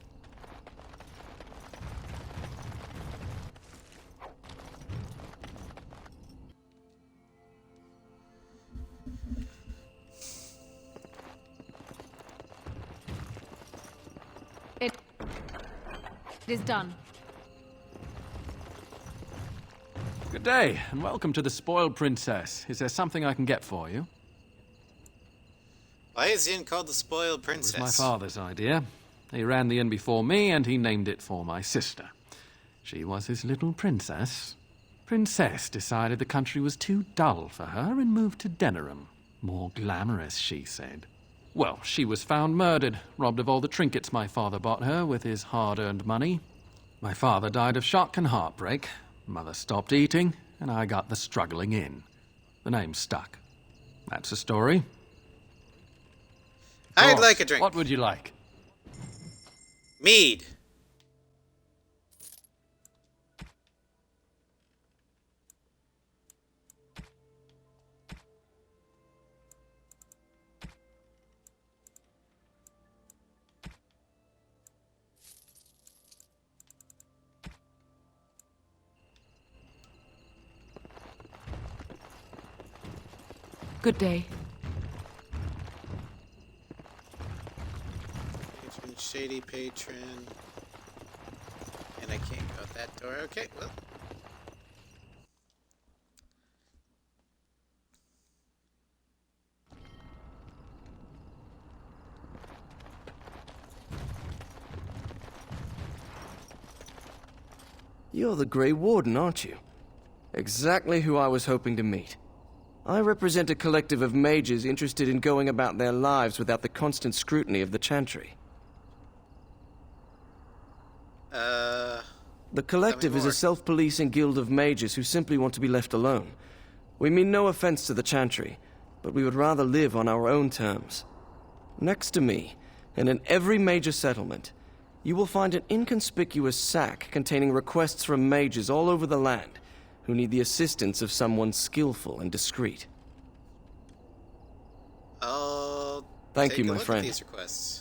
It is done. Good day, and welcome to the Spoiled Princess. Is there something I can get for you? Why is the inn called the Spoiled Princess? It was my father's idea. He ran the inn before me, and he named it for my sister. She was his little princess. Princess decided the country was too dull for her and moved to Denerim. More glamorous, she said. Well, she was found murdered, robbed of all the trinkets my father bought her with his hard-earned money. My father died of shock and heartbreak. Mother stopped eating, and I got the struggling in. The name stuck. That's the story. I'd like a drink. What would you like? Mead. Good day. Patron, shady patron. And I can't go out that door. Okay, well. You're the Grey Warden, aren't you? Exactly who I was hoping to meet. I represent a collective of mages interested in going about their lives without the constant scrutiny of the Chantry. The collective is a self-policing guild of mages who simply want to be left alone. We mean no offense to the Chantry, but we would rather live on our own terms. Next to me, and in every major settlement, you will find an inconspicuous sack containing requests from mages all over the land who need the assistance of someone skillful and discreet. Thank you, my friend.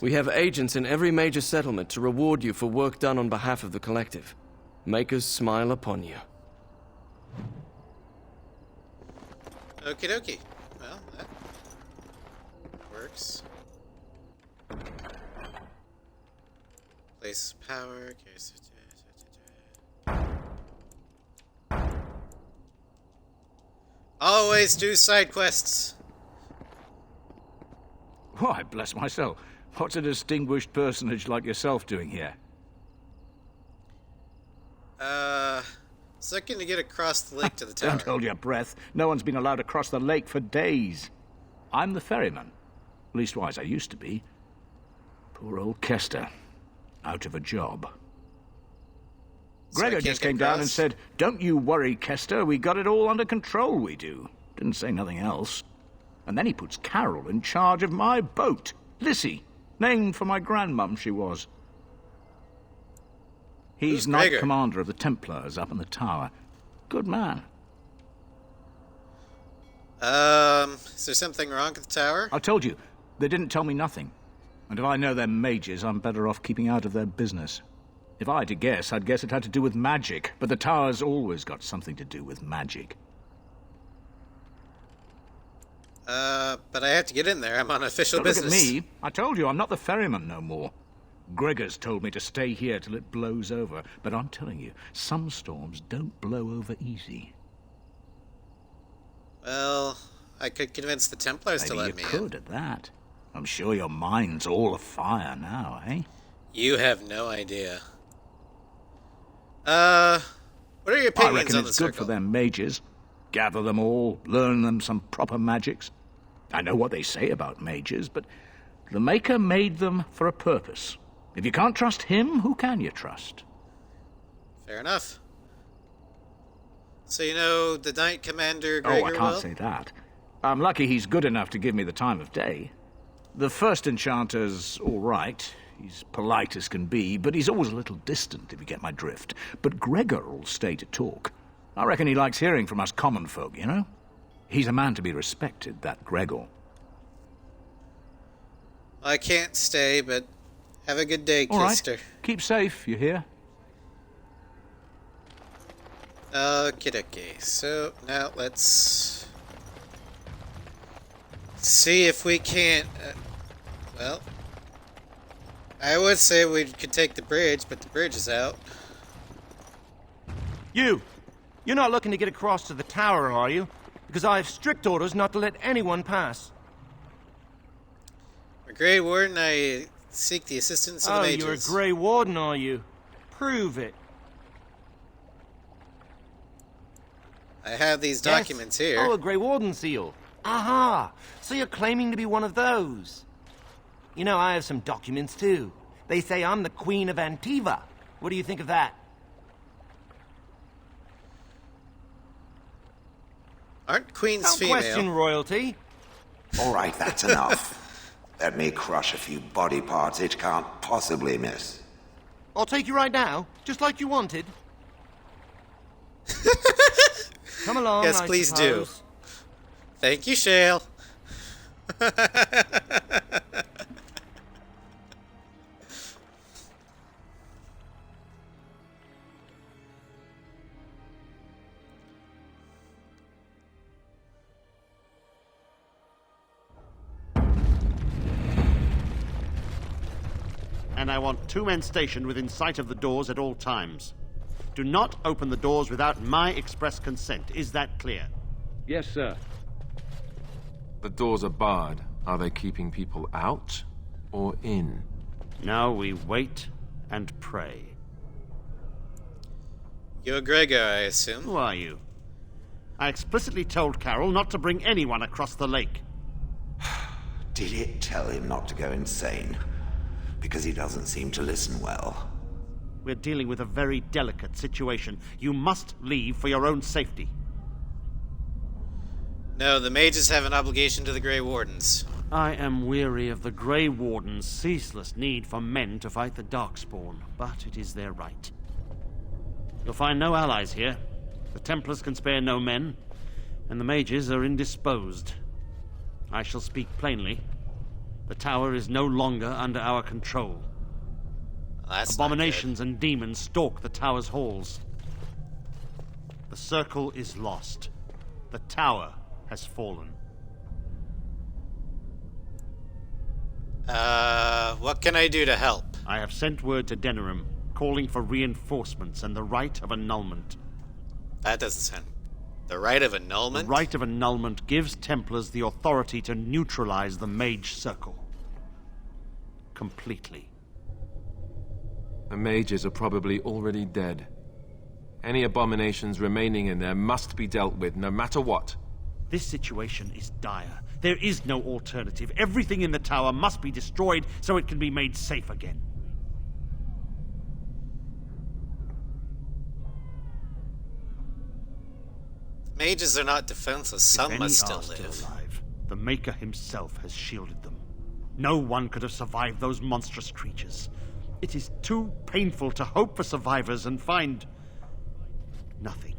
We have agents in every major settlement to reward you for work done on behalf of the collective. Make us smile upon you. Okie dokie. Well, that works. Place of power. Always do side quests. Why, bless myself. What's a distinguished personage like yourself doing here? Looking to get across the lake to the tower. Don't hold your breath. No one's been allowed across the lake for days. I'm the ferryman. Leastwise, I used to be. Poor old Kester. Out of a job. So Gregor just came down and said, "Don't you worry, Kester. We got it all under control, we do." Didn't say nothing else. And then he puts Carol in charge of my boat. Lissy. Named for my grandmum, she was. He's Knight Commander of the Templars up in the tower. Good man. Is there something wrong with the tower? I told you, they didn't tell me nothing. And if I know they're mages, I'm better off keeping out of their business. If I had to guess, I'd guess it had to do with magic. But the tower's always got something to do with magic. But I have to get in there. I'm on official business. Look at me. I told you, I'm not the ferryman no more. Gregor's told me to stay here till it blows over. But I'm telling you, some storms don't blow over easy. Well, I could convince the Templars to let me in. Maybe you could at that. I'm sure your mind's all afire now, eh? You have no idea. What are your opinions I reckon on the it's good for them mages. Gather them all, learn them some proper magics. I know what they say about mages, but the Maker made them for a purpose. If you can't trust him, who can you trust? Fair enough. So you know the Knight Commander Gregor I can't say that. I'm lucky he's good enough to give me the time of day. The first enchanter's all right. He's polite as can be, but he's always a little distant, if you get my drift. But Gregor'll stay to talk. I reckon he likes hearing from us common folk, you know? He's a man to be respected, that Gregor. I can't stay, but have a good day, Kester. All right. Keep safe, you hear? Okie dokie. So now let's see if we can't. Well, I would say we could take the bridge, but the bridge is out. You're not looking to get across to the tower, are you? Because I have strict orders not to let anyone pass. Grey Warden, I seek the assistance of the mages. Oh, you're a Grey Warden, are you? Prove it. I have these documents here. Oh, a Grey Warden seal. Aha! So you're claiming to be one of those. You know, I have some documents, too. They say I'm the Queen of Antiva. What do you think of that? Aren't queens Don't female? question royalty. All right, that's enough. Let me crush a few body parts it can't possibly miss. I'll take you right now, just like you wanted. Come along, Yes, I please suppose. do. Thank you, Shale. And I want 2 men stationed within sight of the doors at all times. Do not open the doors without my express consent. Is that clear? Yes, sir. The doors are barred. Are they keeping people out or in? Now we wait and pray. You're Gregor, I assume. Who are you? I explicitly told Carol not to bring anyone across the lake. Did it tell him not to go insane? Because he doesn't seem to listen well. We're dealing with a very delicate situation. You must leave for your own safety. No, the mages have an obligation to the Grey Wardens. I am weary of the Grey Warden's ceaseless need for men to fight the Darkspawn, but it is their right. You'll find no allies here. The Templars can spare no men, and the mages are indisposed. I shall speak plainly. The tower is no longer under our control. Abominations and demons stalk the tower's halls. The circle is lost. The tower has fallen. What can I do to help? I have sent word to Denerim, calling for reinforcements and the right of annulment. That doesn't sound... The right of annulment? The right of annulment gives Templars the authority to neutralize the Mage Circle. completely. The mages are probably already dead. Any abominations remaining in there must be dealt with, no matter what. This situation is dire. There is no alternative. Everything in the tower must be destroyed so it can be made safe again. Mages are not defenseless. Some If must any still are live. still alive, the Maker himself has shielded them. No one could have survived those monstrous creatures. It is too painful to hope for survivors and find nothing.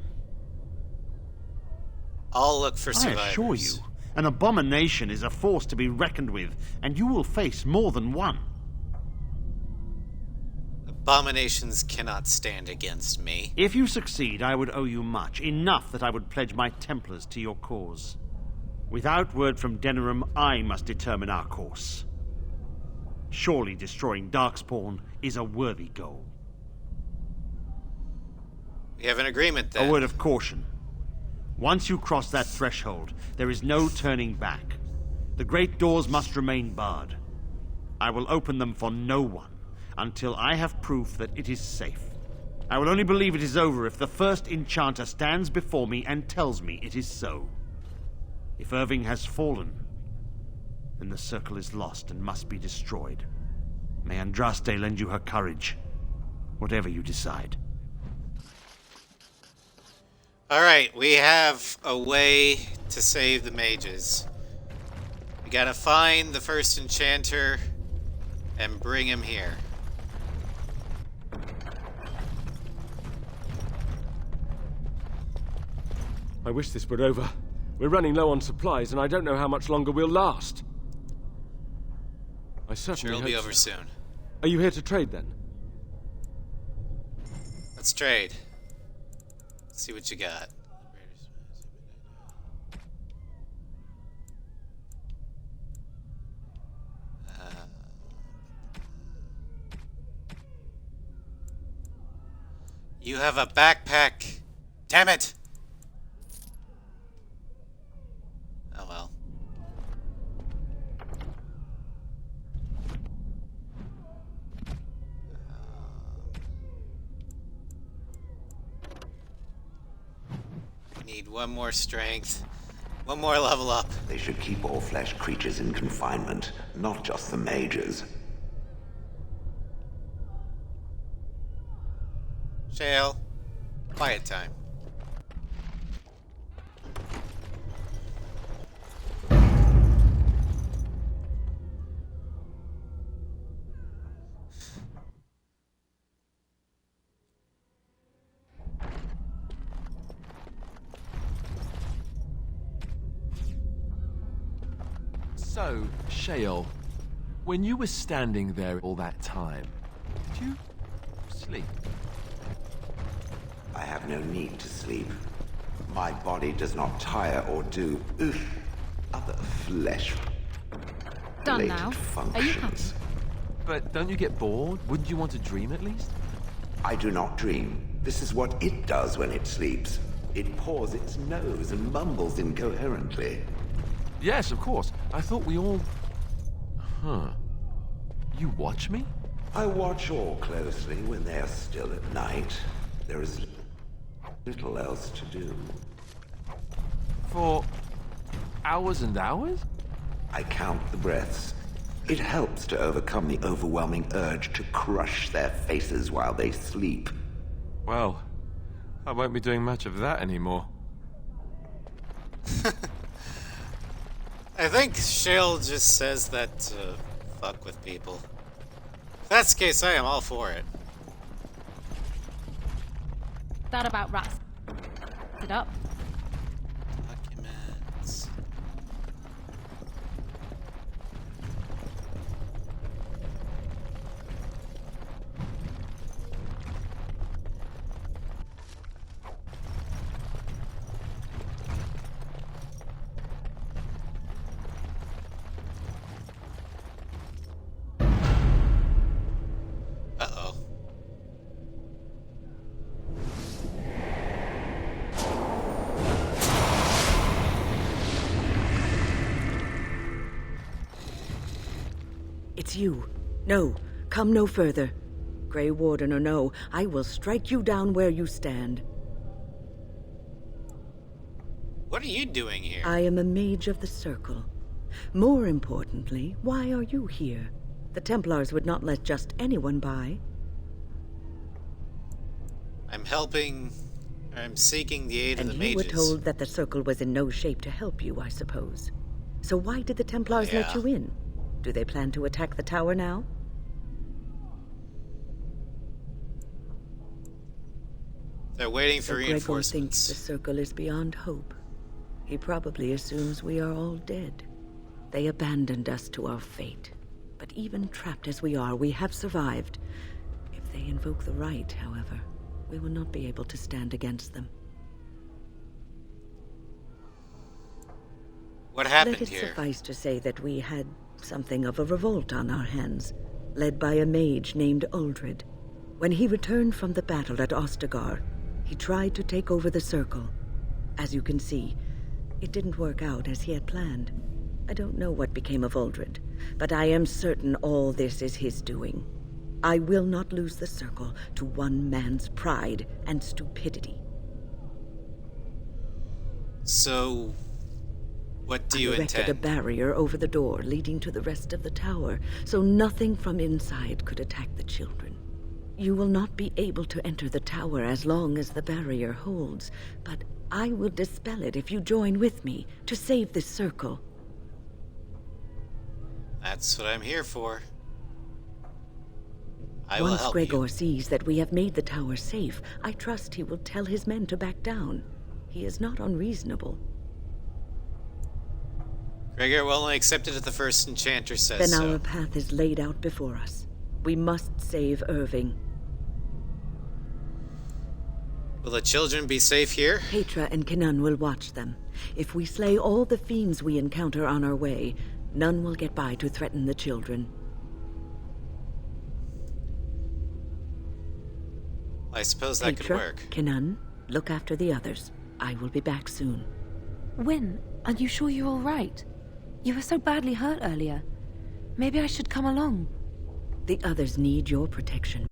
I'll look for survivors. I assure you, an abomination is a force to be reckoned with, and you will face more than one. Abominations cannot stand against me. If you succeed, I would owe you much, enough that I would pledge my Templars to your cause. Without word from Denerim, I must determine our course. Surely destroying Darkspawn is a worthy goal. We have an agreement then. A word of caution. Once you cross that threshold, there is no turning back. The great doors must remain barred. I will open them for no one until I have proof that it is safe. I will only believe it is over if the first enchanter stands before me and tells me it is so. If Irving has fallen, then the circle is lost and must be destroyed. May Andraste lend you her courage, whatever you decide. Alright, we have a way to save the mages. We gotta find the first enchanter and bring him here. I wish this were over. We're running low on supplies, and I don't know how much longer we'll last. I certainly Sure, it'll hope be over so. soon. Are you here to trade, then? Let's trade. See what you got. You have a backpack. Damn it! Oh well. We need one more strength. One more level up. They should keep all flesh creatures in confinement, not just the mages. Shale. Quiet time. So, Shale, when you were standing there all that time, did you sleep? I have no need to sleep. My body does not tire or do other flesh Done now. Are you happy? functions. But don't you get bored? Wouldn't you want to dream at least? I do not dream. This is what it does when it sleeps. It paws its nose and mumbles incoherently. Yes, of course. I thought we all... Huh. You watch me? I watch all closely when they are still at night. There is little else to do. For hours and hours? I count the breaths. It helps to overcome the overwhelming urge to crush their faces while they sleep. Well, I won't be doing much of that anymore. I think Shale just says that to fuck with people. If that's the case, I am all for it. That about wraps it up. Documents. Uh-oh. It's you. No, come no further. Grey Warden or no, I will strike you down where you stand. What are you doing here? I am a mage of the Circle. More importantly, why are you here? The Templars would not let just anyone by. I'm seeking the aid of the And you mages. were told that the Circle was in no shape to help you, I suppose. So why did the Templars let you in? Do they plan to attack the tower now? They're waiting for Gregor thinks reinforcements. the Circle is beyond hope. He probably assumes we are all dead. They abandoned us to our fate. But even trapped as we are, we have survived. If they invoke the right, however, we will not be able to stand against them. What happened Let it here? suffice to say that we had something of a revolt on our hands, led by a mage named Uldred. When he returned from the battle at Ostagar, he tried to take over the Circle. As you can see, it didn't work out as he had planned. I don't know what became of Uldred, but I am certain all this is his doing. I will not lose the Circle to one man's pride and stupidity. So, what do you I erected a intend? barrier over the door leading to the rest of the tower, so nothing from inside could attack the children. You will not be able to enter the tower as long as the barrier holds, but I will dispel it if you join with me to save this Circle. That's what I'm here for. I will Once help Gregor you. sees that we have made the tower safe, I trust he will tell his men to back down. He is not unreasonable. Gregor will only accept it if the first enchanter says Then so. our path is laid out before us. We must save Irving. Will the children be safe here? Petra and Kenan will watch them. If we slay all the fiends we encounter on our way, none will get by to threaten the children. I suppose that could Petra, work. Kenan, look after the others. I will be back soon. Wyn, are you sure you're all right? You were so badly hurt earlier. Maybe I should come along. The others need your protection.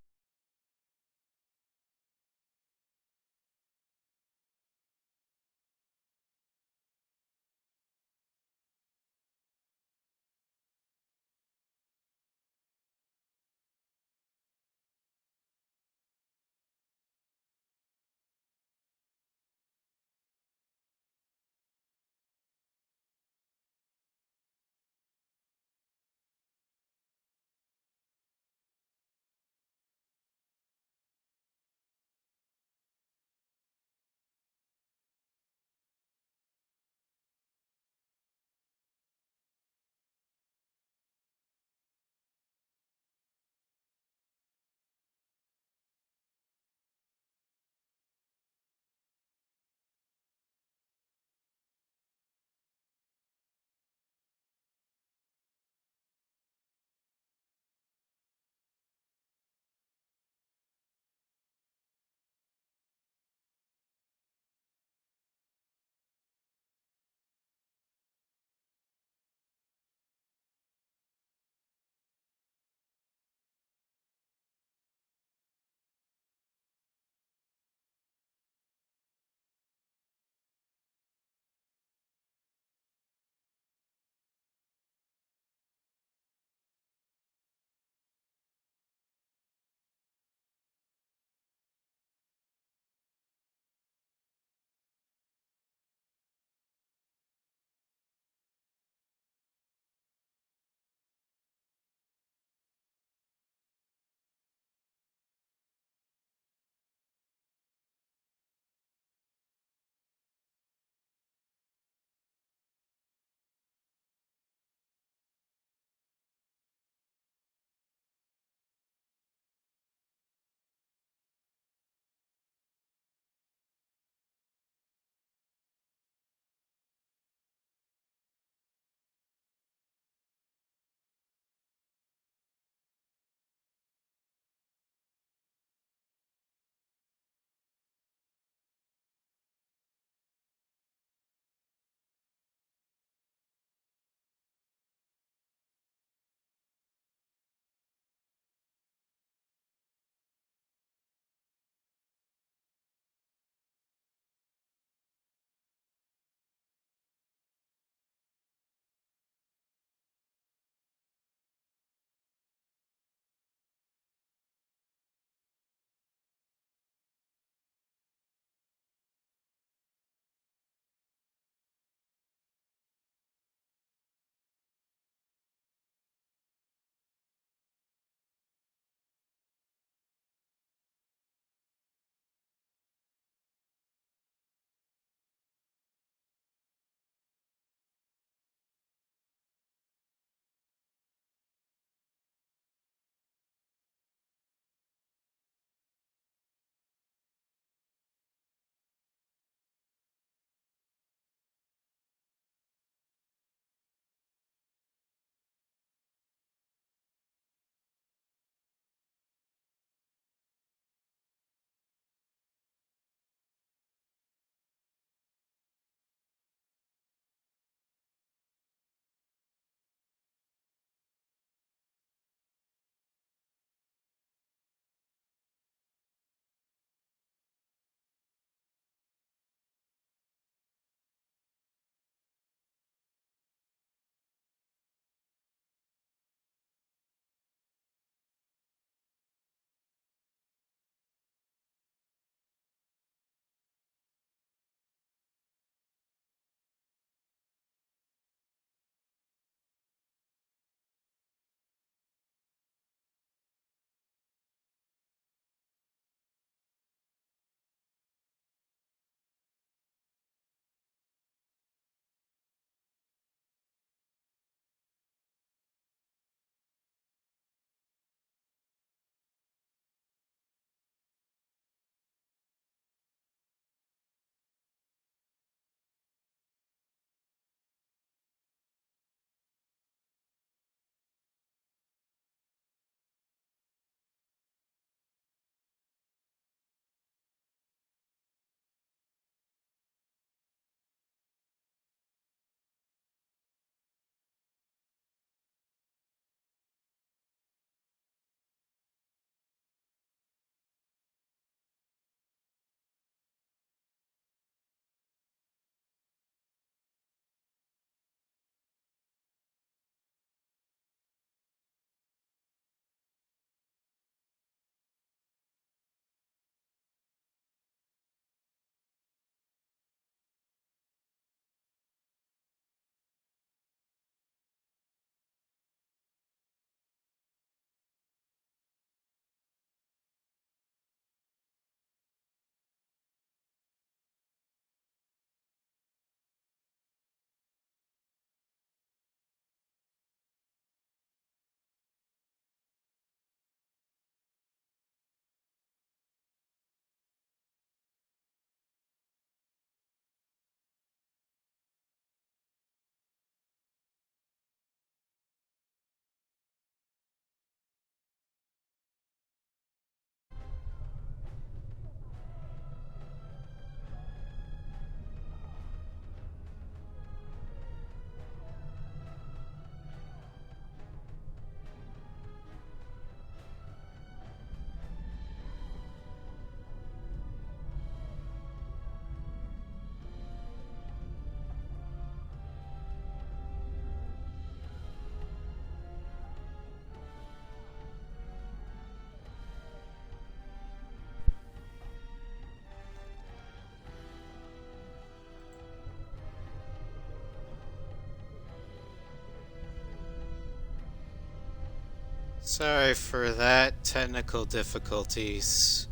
Sorry for that. Technical difficulties.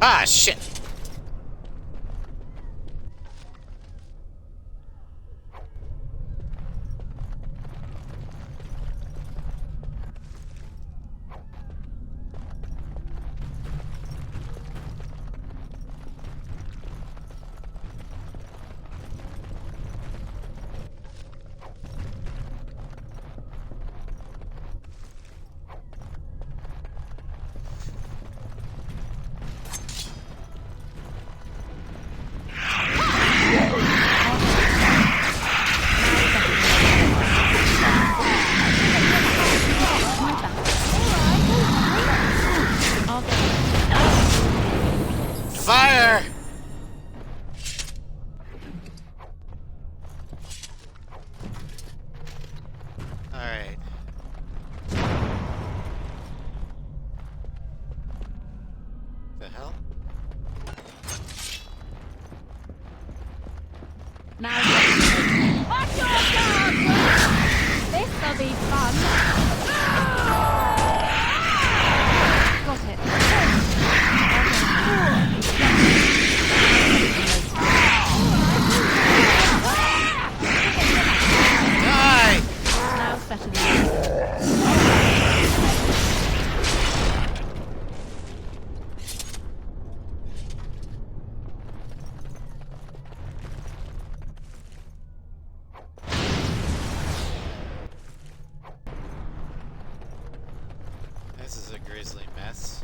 Ah, shit! Fire! Alright. The hell? Now, this'll be fun. Got it. Die! Now it's better than This is a grisly mess.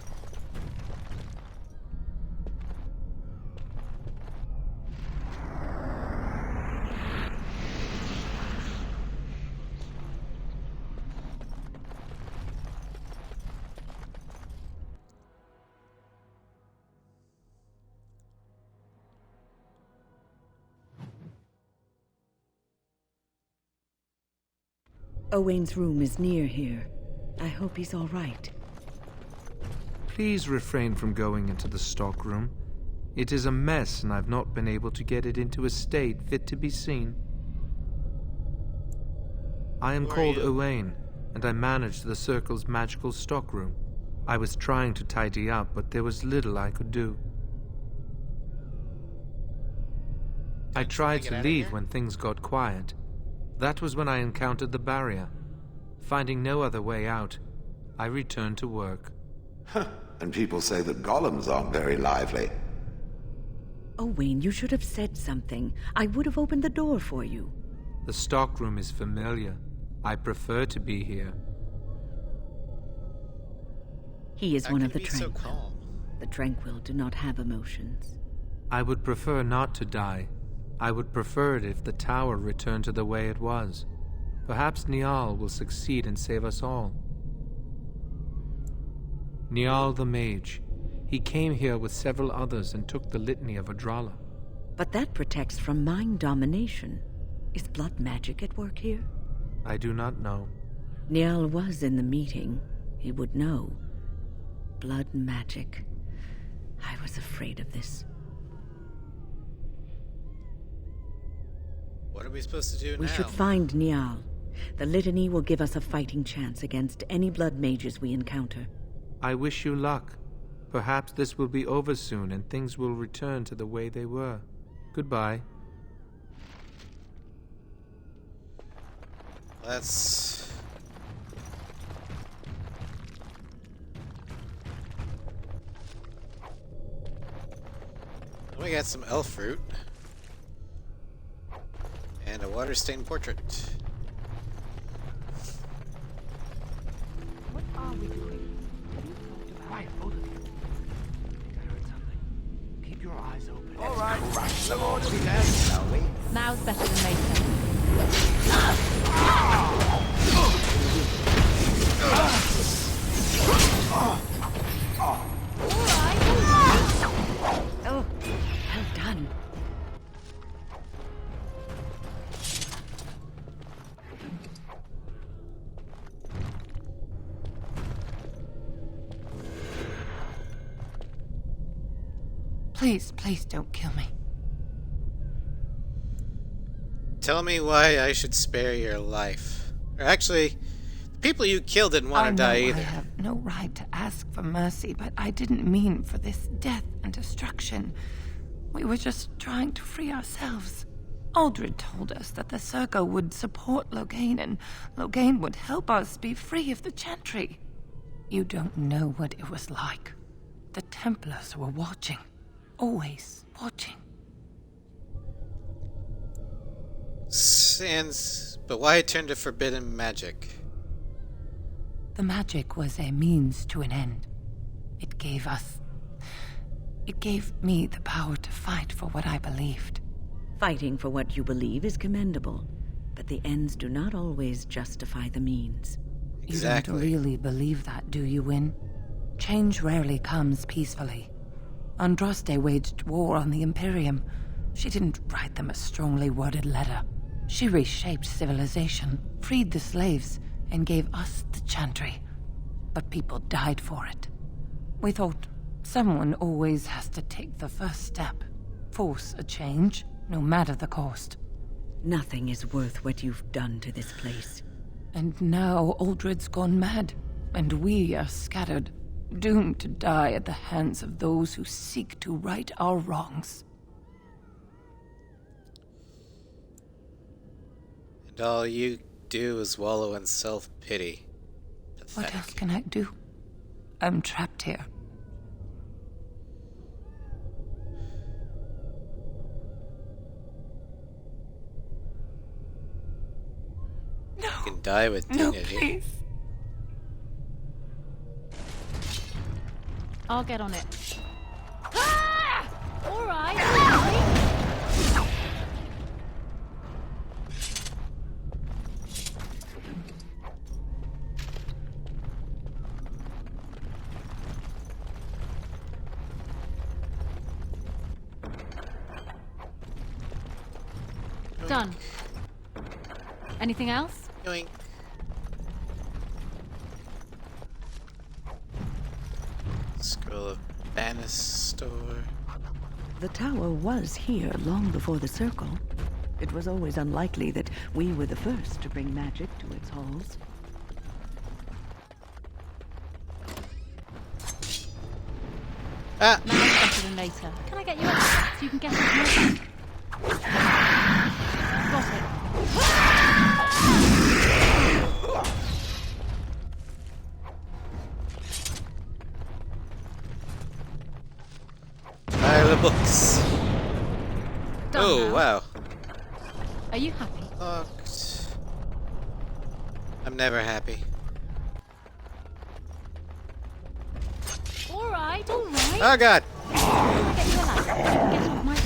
Owain's room is near here. I hope he's all right. Please refrain from going into the stockroom. It is a mess, and I've not been able to get it into a state fit to be seen. I am called Owain, and I manage the Circle's magical stockroom. I was trying to tidy up, but there was little I could do. I tried to leave when things got quiet. That was when I encountered the barrier. Finding no other way out, I returned to work. And people say that golems aren't very lively. Owain, you should have said something. I would have opened the door for you. The stockroom is familiar. I prefer to be here. He is one of the be so tranquil. calm? The tranquil do not have emotions. I would prefer not to die. I would prefer it if the tower returned to the way it was. Perhaps Niall will succeed and save us all. Niall the mage. He came here with several others and took the litany of Adralla. But that protects from mind domination. Is blood magic at work here? I do not know. Niall was in the meeting. He would know. Blood magic. I was afraid of this. What are we supposed to do now? We should find Niall. The litany will give us a fighting chance against any blood mages we encounter. I wish you luck. Perhaps this will be over soon and things will return to the way they were. Goodbye. Let's... We got some elf fruit. And a water-stained portrait. What are we doing? Quiet, both of you. I think I heard something. Keep your eyes open. All right, crush them all to death, shall we? Now's better than later. Oh, well done. Please, please don't kill me. tell me why I should spare your life. Or actually, the people you killed didn't want to die either. I have no right to ask for mercy, but I didn't mean for this death and destruction. We were just trying to free ourselves. Aldred told us that the Circle would support Loghain, and Loghain would help us be free of the Chantry. You don't know what it was like. The Templars were watching. Always watching. But why turn to forbidden magic? The magic was a means to an end. It gave me the power to fight for what I believed. Fighting for what you believe is commendable, but the ends do not always justify the means. Exactly. You don't really believe that, do you, Wynne? Change rarely comes peacefully. Andraste waged war on the Imperium. She didn't write them a strongly worded letter. She reshaped civilization, freed the slaves, and gave us the Chantry. But people died for it. We thought someone always has to take the first step, force a change, no matter the cost. Nothing is worth what you've done to this place. And now Aldred's gone mad, and we are scattered, doomed to die at the hands of those who seek to right our wrongs. And all you do is wallow in self-pity. What else can I do? I'm trapped here. You can die with dignity. Please. I'll get on it. All right. Done. Anything else? Yoink. Scroll of Bannister. The tower was here long before the Circle. It was always unlikely that we were the first to bring magic to its halls. Now it's better than later. Can I get you up so you can get up your back? Got it. Pile of books. Done Oh, now. wow. Are you happy? Locked. I'm never happy. All right, all right. Oh, God. Can I get you a ladder so you can get off my back?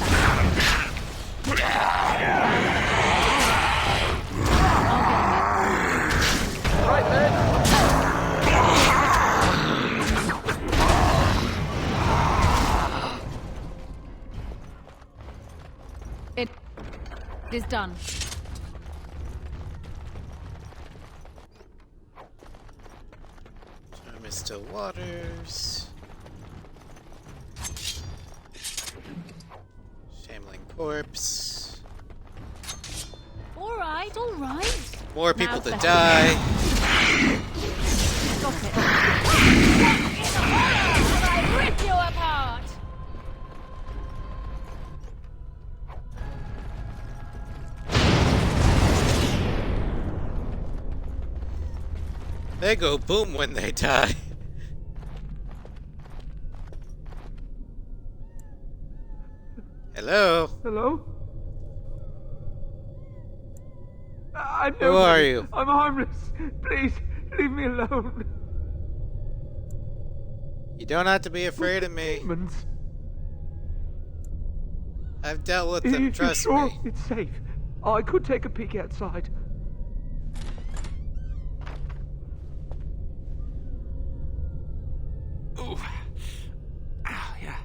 Right then. It is done. Mr. Waters. Shambling corpse. All right, all right. More people to better. die. Got it. I rip you apart. They go boom when they die. Hello? Hello? I'm Who are you? I'm harmless. Please, leave me alone. You don't have to be afraid of me. Demons. I've dealt with If them, you're trust sure me. it's safe, I could take a peek outside. Ooh. Ah, yeah.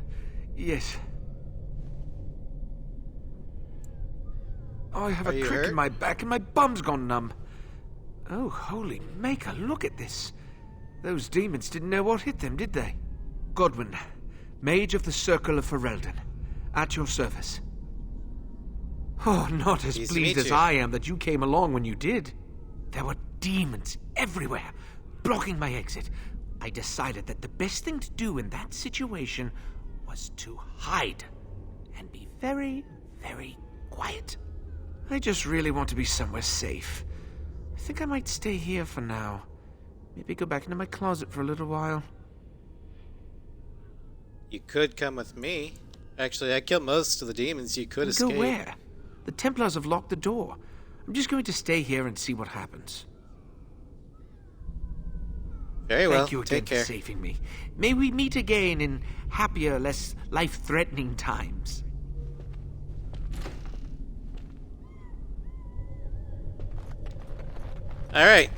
Yes. I have Are a you crick hurt? in my back and my bum's gone numb. Oh, holy maker, look at this. Those demons didn't know what hit them, did they? Godwin, Mage of the Circle of Ferelden, at your service. Oh, not as Pleased to pleased meet as you. I am that you came along when you did. There were demons everywhere, blocking my exit. I decided that the best thing to do in that situation was to hide and be very, very quiet. I just really want to be somewhere safe. I think I might stay here for now. Maybe go back into my closet for a little while. You could come with me. Actually, I killed most of the demons. You could escape. Go where? The Templars have locked the door. I'm just going to stay here and see what happens. Very well. Thank you again Take care. for saving me. May we meet again in happier, less life-threatening times. All right.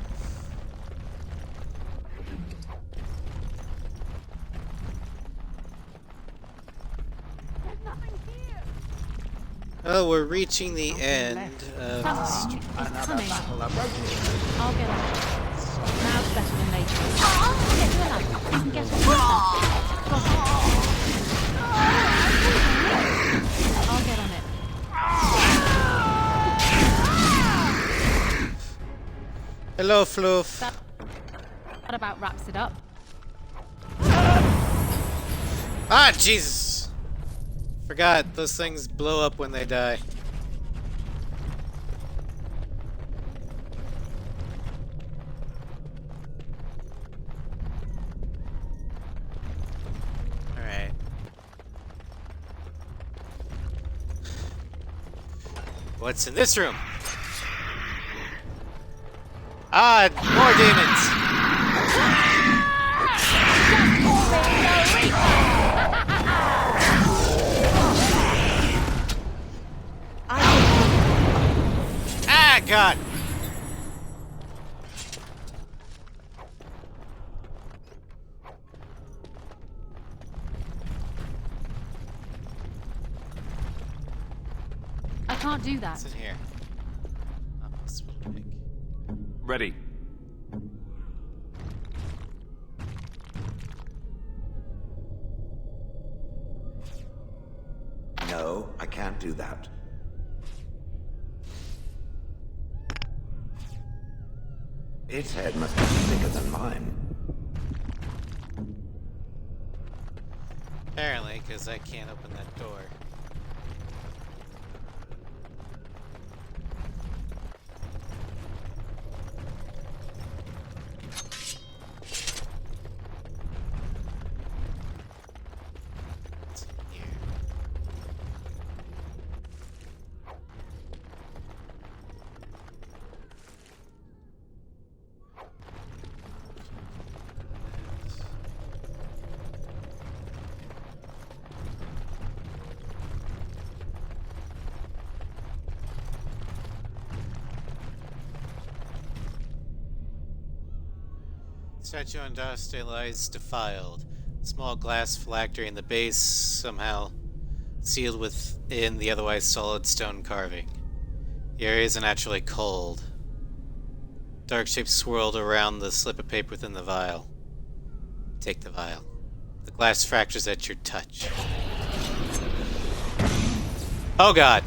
Oh, we're reaching the end of the Something is coming. I'll get on it. Now's better than later. Get to a light. You can get on I'll get on it. Hello, Floof. That about wraps it up. Ah, Jesus! Forgot, those things blow up when they die. Alright. What's in this room? Ah, more demons! Ah, God! I can't do that. What's in here? Oh, this will make. Ready. No, I can't do that. Its head must be thicker than mine. Apparently, because I can't open that door. What's in here? Statue on Doste lies defiled. Small glass phylactery in the base, somehow sealed within the otherwise solid stone carving. The area is naturally cold. Dark shapes swirled around the slip of paper within the vial. Take the vial. The glass fractures at your touch. Oh God!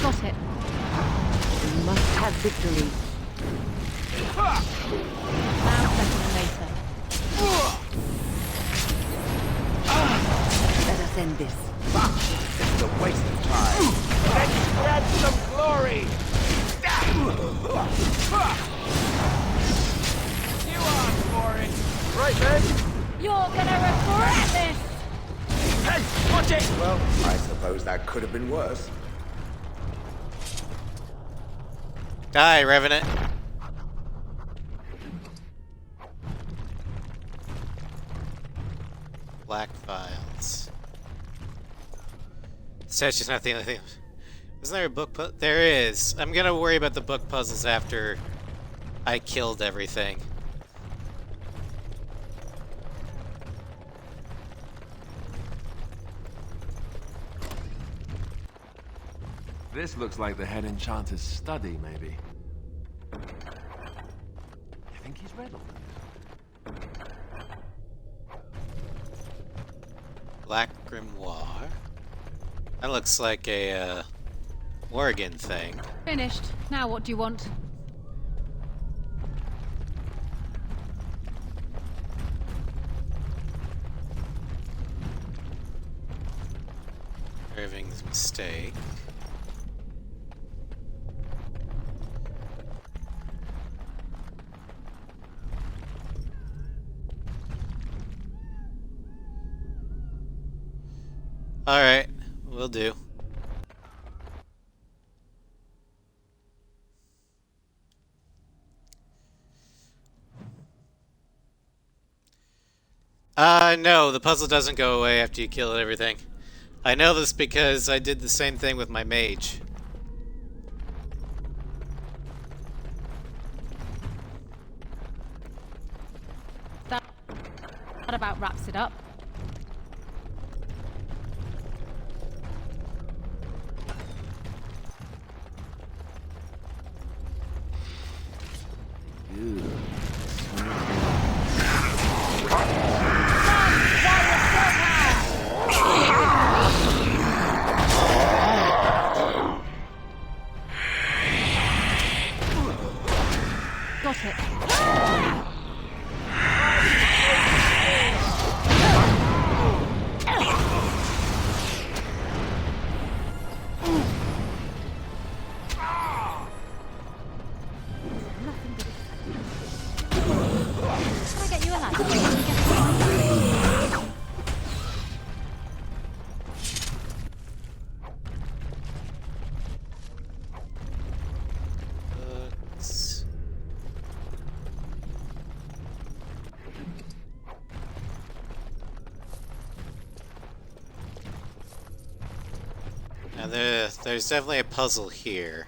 Got it. We must have victory. Now's better than later. Let us end this. This is a waste of time. Let's spread some glory! You asked for it! Right then! You're gonna regret this! Hey, watch it! Well, I suppose that could have been worse. Die, Revenant! Black files. Statue's not the only thing. Isn't there a book there is. I'm gonna worry about the book puzzles after I killed everything. This looks like the head enchanter's study, maybe. I think he's read all this. Black Grimoire. That looks like a Morrigan thing. Finished. Now what do you want? Irving's mistake. Alright, will do. No, the puzzle doesn't go away after you kill everything. I know this because I did the same thing with my mage. That about wraps it up. Got it. Can I get you a ladder? Now there's definitely a puzzle here.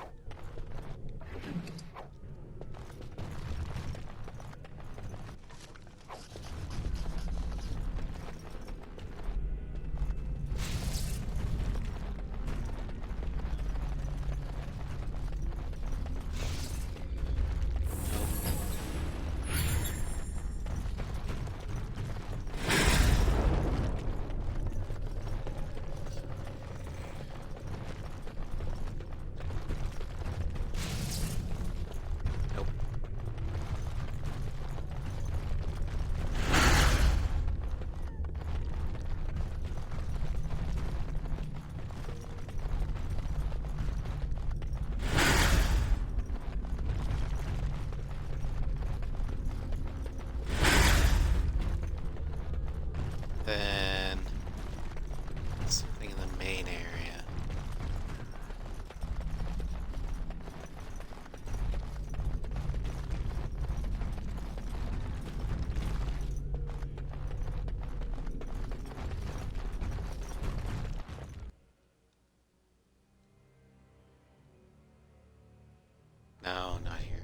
Then something in the main area. No, not here.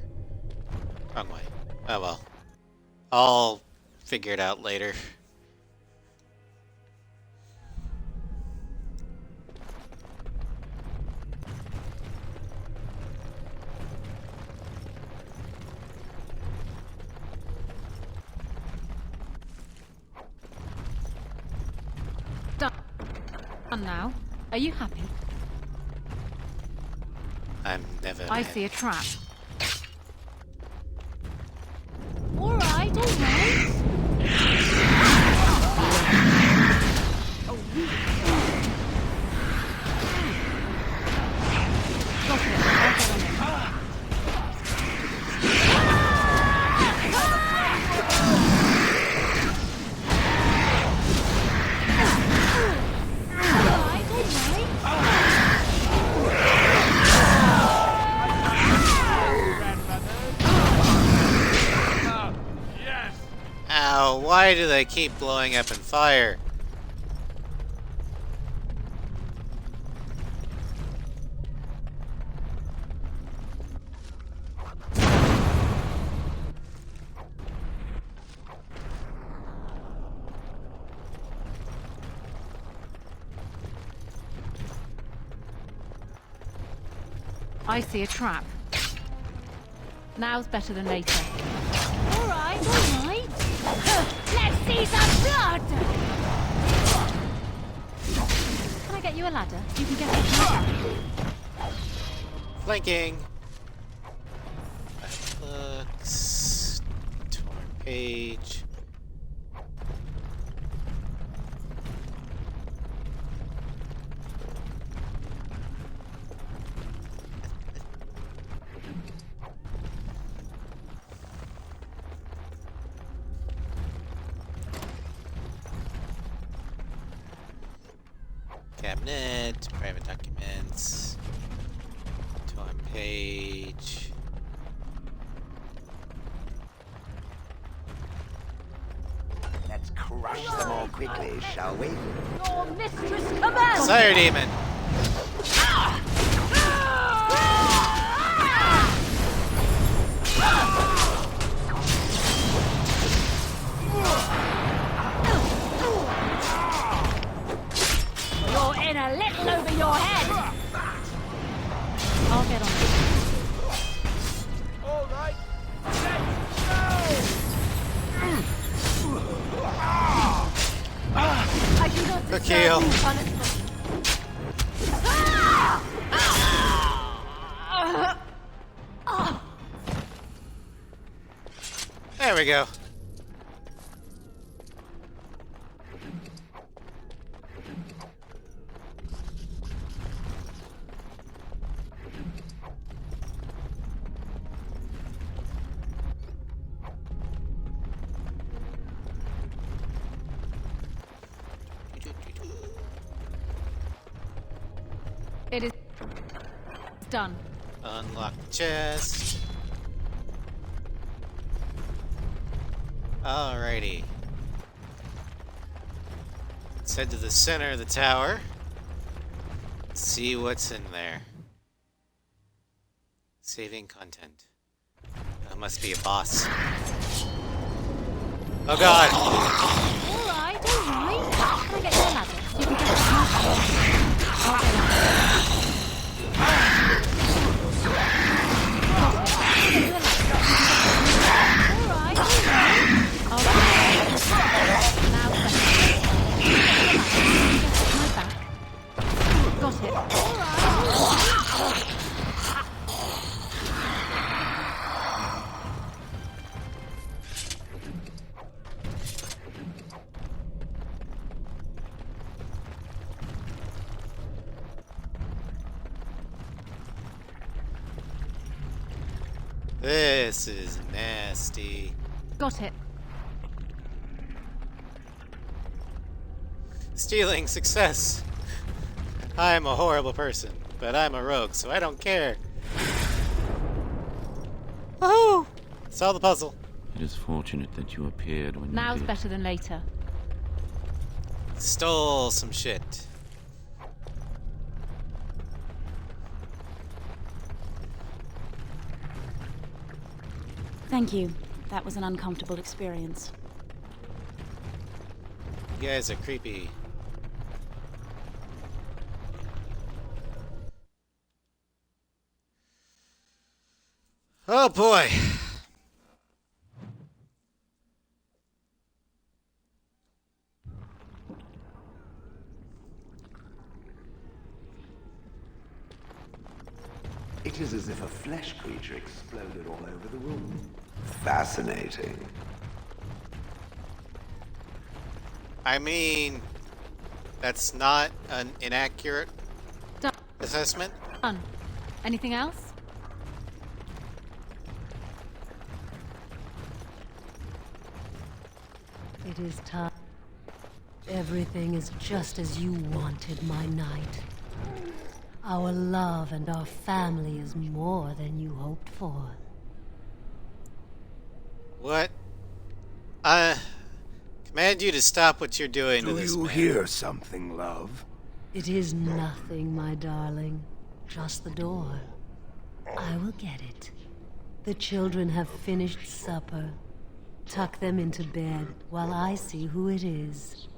Wrong way. Oh well. I'll figure it out later. Done now. Are you happy? I'm never. I see a trap. All right, all right. Got it. I'll get on it. Ow, why do they keep blowing up in fire? I see a trap. Now's better than later. All right, all right. Let's see some blood! get you a ladder? You can get up my back. Flanking. Looks. Torn page. Cabinet, private documents, torn page. Let's crush them all quickly, shall we? Your mistress commands! Sire Demon! You're in a little over your head! I'll get on it. All right. I do not Good deserve kill. this punishment. There we go. It is done. Unlock the chest. Alrighty. Let's head to the center of the tower. See what's in there. Saving content. That must be a boss. Oh god! Alright, alright. Can I get you a ladder? You can get up my back. I'll get on This is nasty. Got it. Stealing success. I'm a horrible person, but I'm a rogue, so I don't care. Woohoo! Solve the puzzle. It is fortunate that you appeared when Now's you did. better than later. Stole some shit. Thank you. That was an uncomfortable experience. You guys are creepy. Oh boy. It is as if a flesh creature exploded all over the room. Fascinating. I mean, that's not an inaccurate Done. assessment. Done. Anything else? It is time. Everything is just as you wanted, my knight. Our love and our family is more than you hoped for. What? Command you to stop what you're doing to Do this you man. hear something, love? It is nothing, my darling. Just the door. I will get it. The children have finished supper. Tuck them into bed while I see who it is.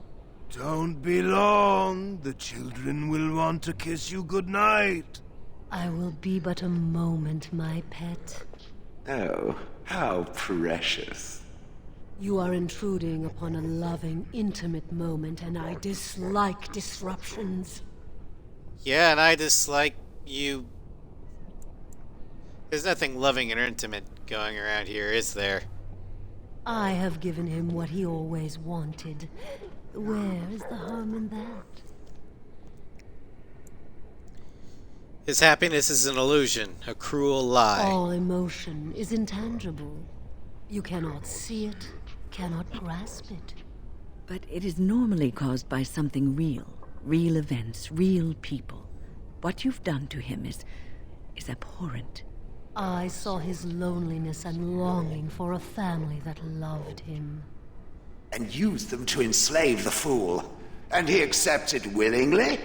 Don't be long. The children will want to kiss you goodnight. I will be but a moment, my pet. Oh, how precious. You are intruding upon a loving, intimate moment, and I dislike disruptions. Yeah, and I dislike you. There's nothing loving or intimate going around here, is there? I have given him what he always wanted. Where is the harm in that? His happiness is an illusion, a cruel lie. All emotion is intangible. You cannot see it, cannot grasp it. But it is normally caused by something real. Real events, real people. What you've done to him is abhorrent. I saw his loneliness and longing for a family that loved him. And used them to enslave the fool. And he accepted willingly?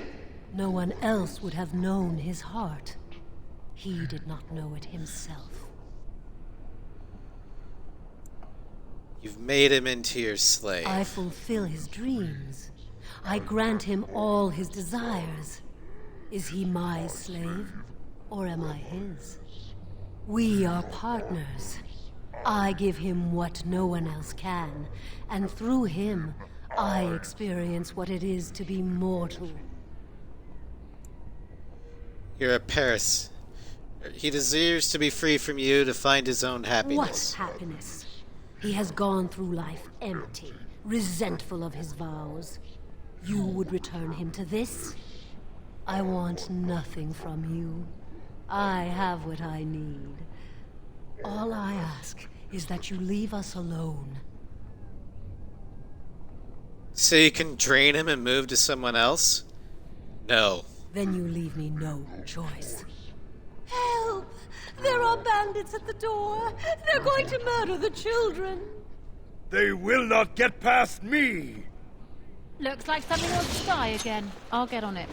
No one else would have known his heart. He did not know it himself. You've made him into your slave. I fulfill his dreams. I grant him all his desires. Is he my slave, or am I his? We are partners. I give him what no one else can, and through him, I experience what it is to be mortal. You're a Paris. He deserves to be free from you to find his own happiness. What happiness? He has gone through life empty, resentful of his vows. You would return him to this? I want nothing from you. I have what I need. All I ask is that you leave us alone. So you can drain him and move to someone else? No. Then you leave me no choice. Help! There are bandits at the door. They're going to murder the children. They will not get past me! Looks like something on the sky again. I'll get on it.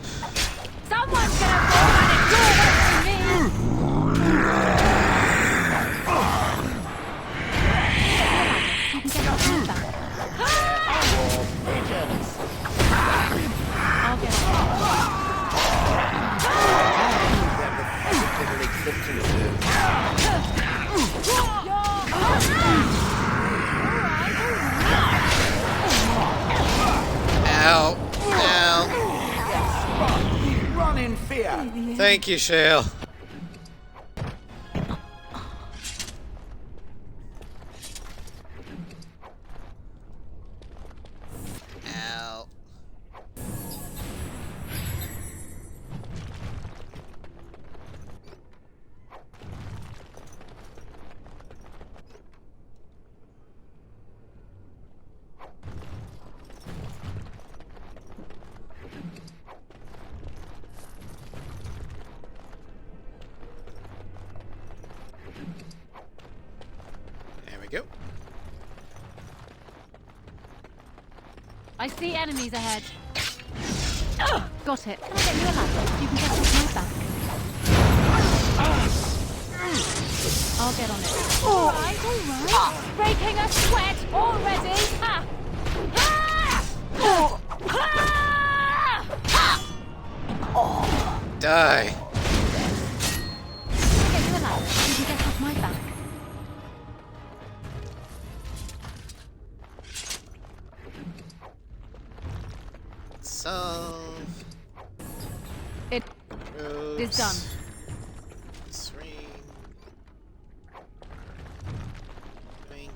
Someone's gonna fall and it's your way to me! You can get off my back. I'll get on it. Ow. Ow. Run in fear. Thank you, Shale. Ow. There we go. I see enemies ahead. Got it. Can I get you a ladder? You can get off my back. I'll get on it. Alright, alright. Breaking a sweat already. Ha! Die. Can I get you a ladder? You can get off my back. Solve. It is done. Swing. Drink.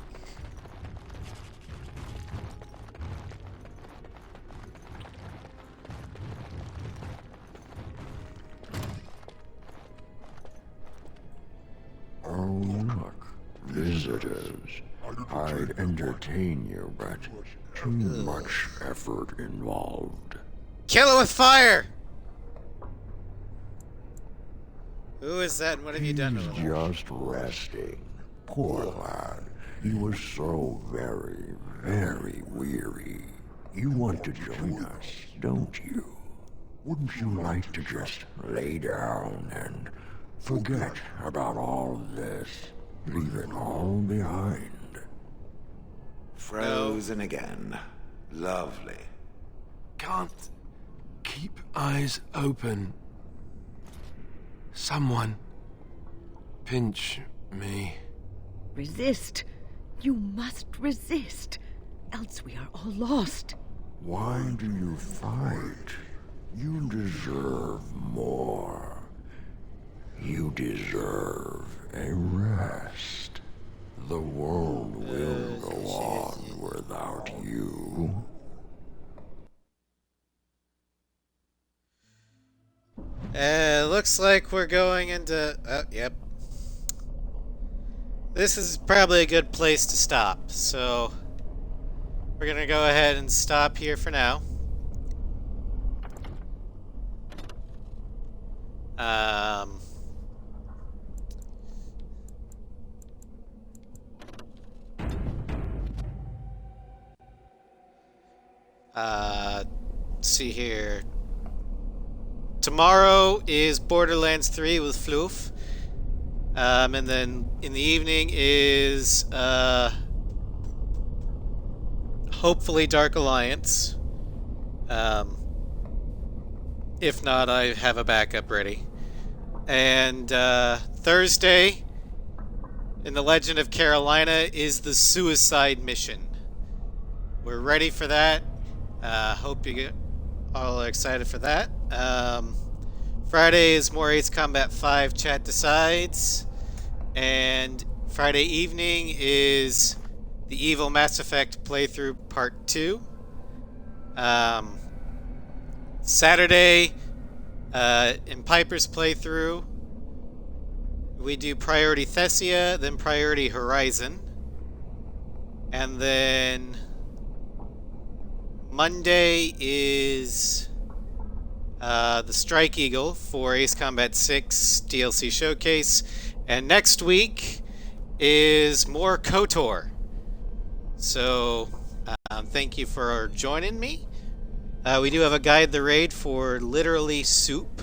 Oh, look. Visitors. I'd entertain you, but too much effort involved. Kill it with fire! Who is that and what have you done to him? Just resting. Poor lad. He was so very, very weary. You want to join us, don't you? Wouldn't you like to just lay down and forget about all this? Leave it all behind. Frozen again. Lovely. Can't keep eyes open. Someone pinch me. Resist. You must resist. Else we are all lost. Why do you fight? You deserve Looks like we're going into... Oh, yep. This is probably a good place to stop, so... We're gonna go ahead and stop here for now. Let's see here. Tomorrow is Borderlands 3 with Floof. And then in the evening is hopefully Dark Alliance. If not, I have a backup ready. And Thursday in The Legend of Carolina is the Suicide Mission. We're ready for that. Hope you all are excited for that. Friday is more Ace Combat 5 Chat Decides. And Friday evening is the Evil Mass Effect playthrough part 2. Saturday, in Piper's playthrough, we do Priority Thessia, then Priority Horizon. And then Monday is the Strike Eagle for Ace Combat 6 DLC Showcase. And next week is more KOTOR. So, thank you for joining me. We do have a Guide the Raid for Literally Soup.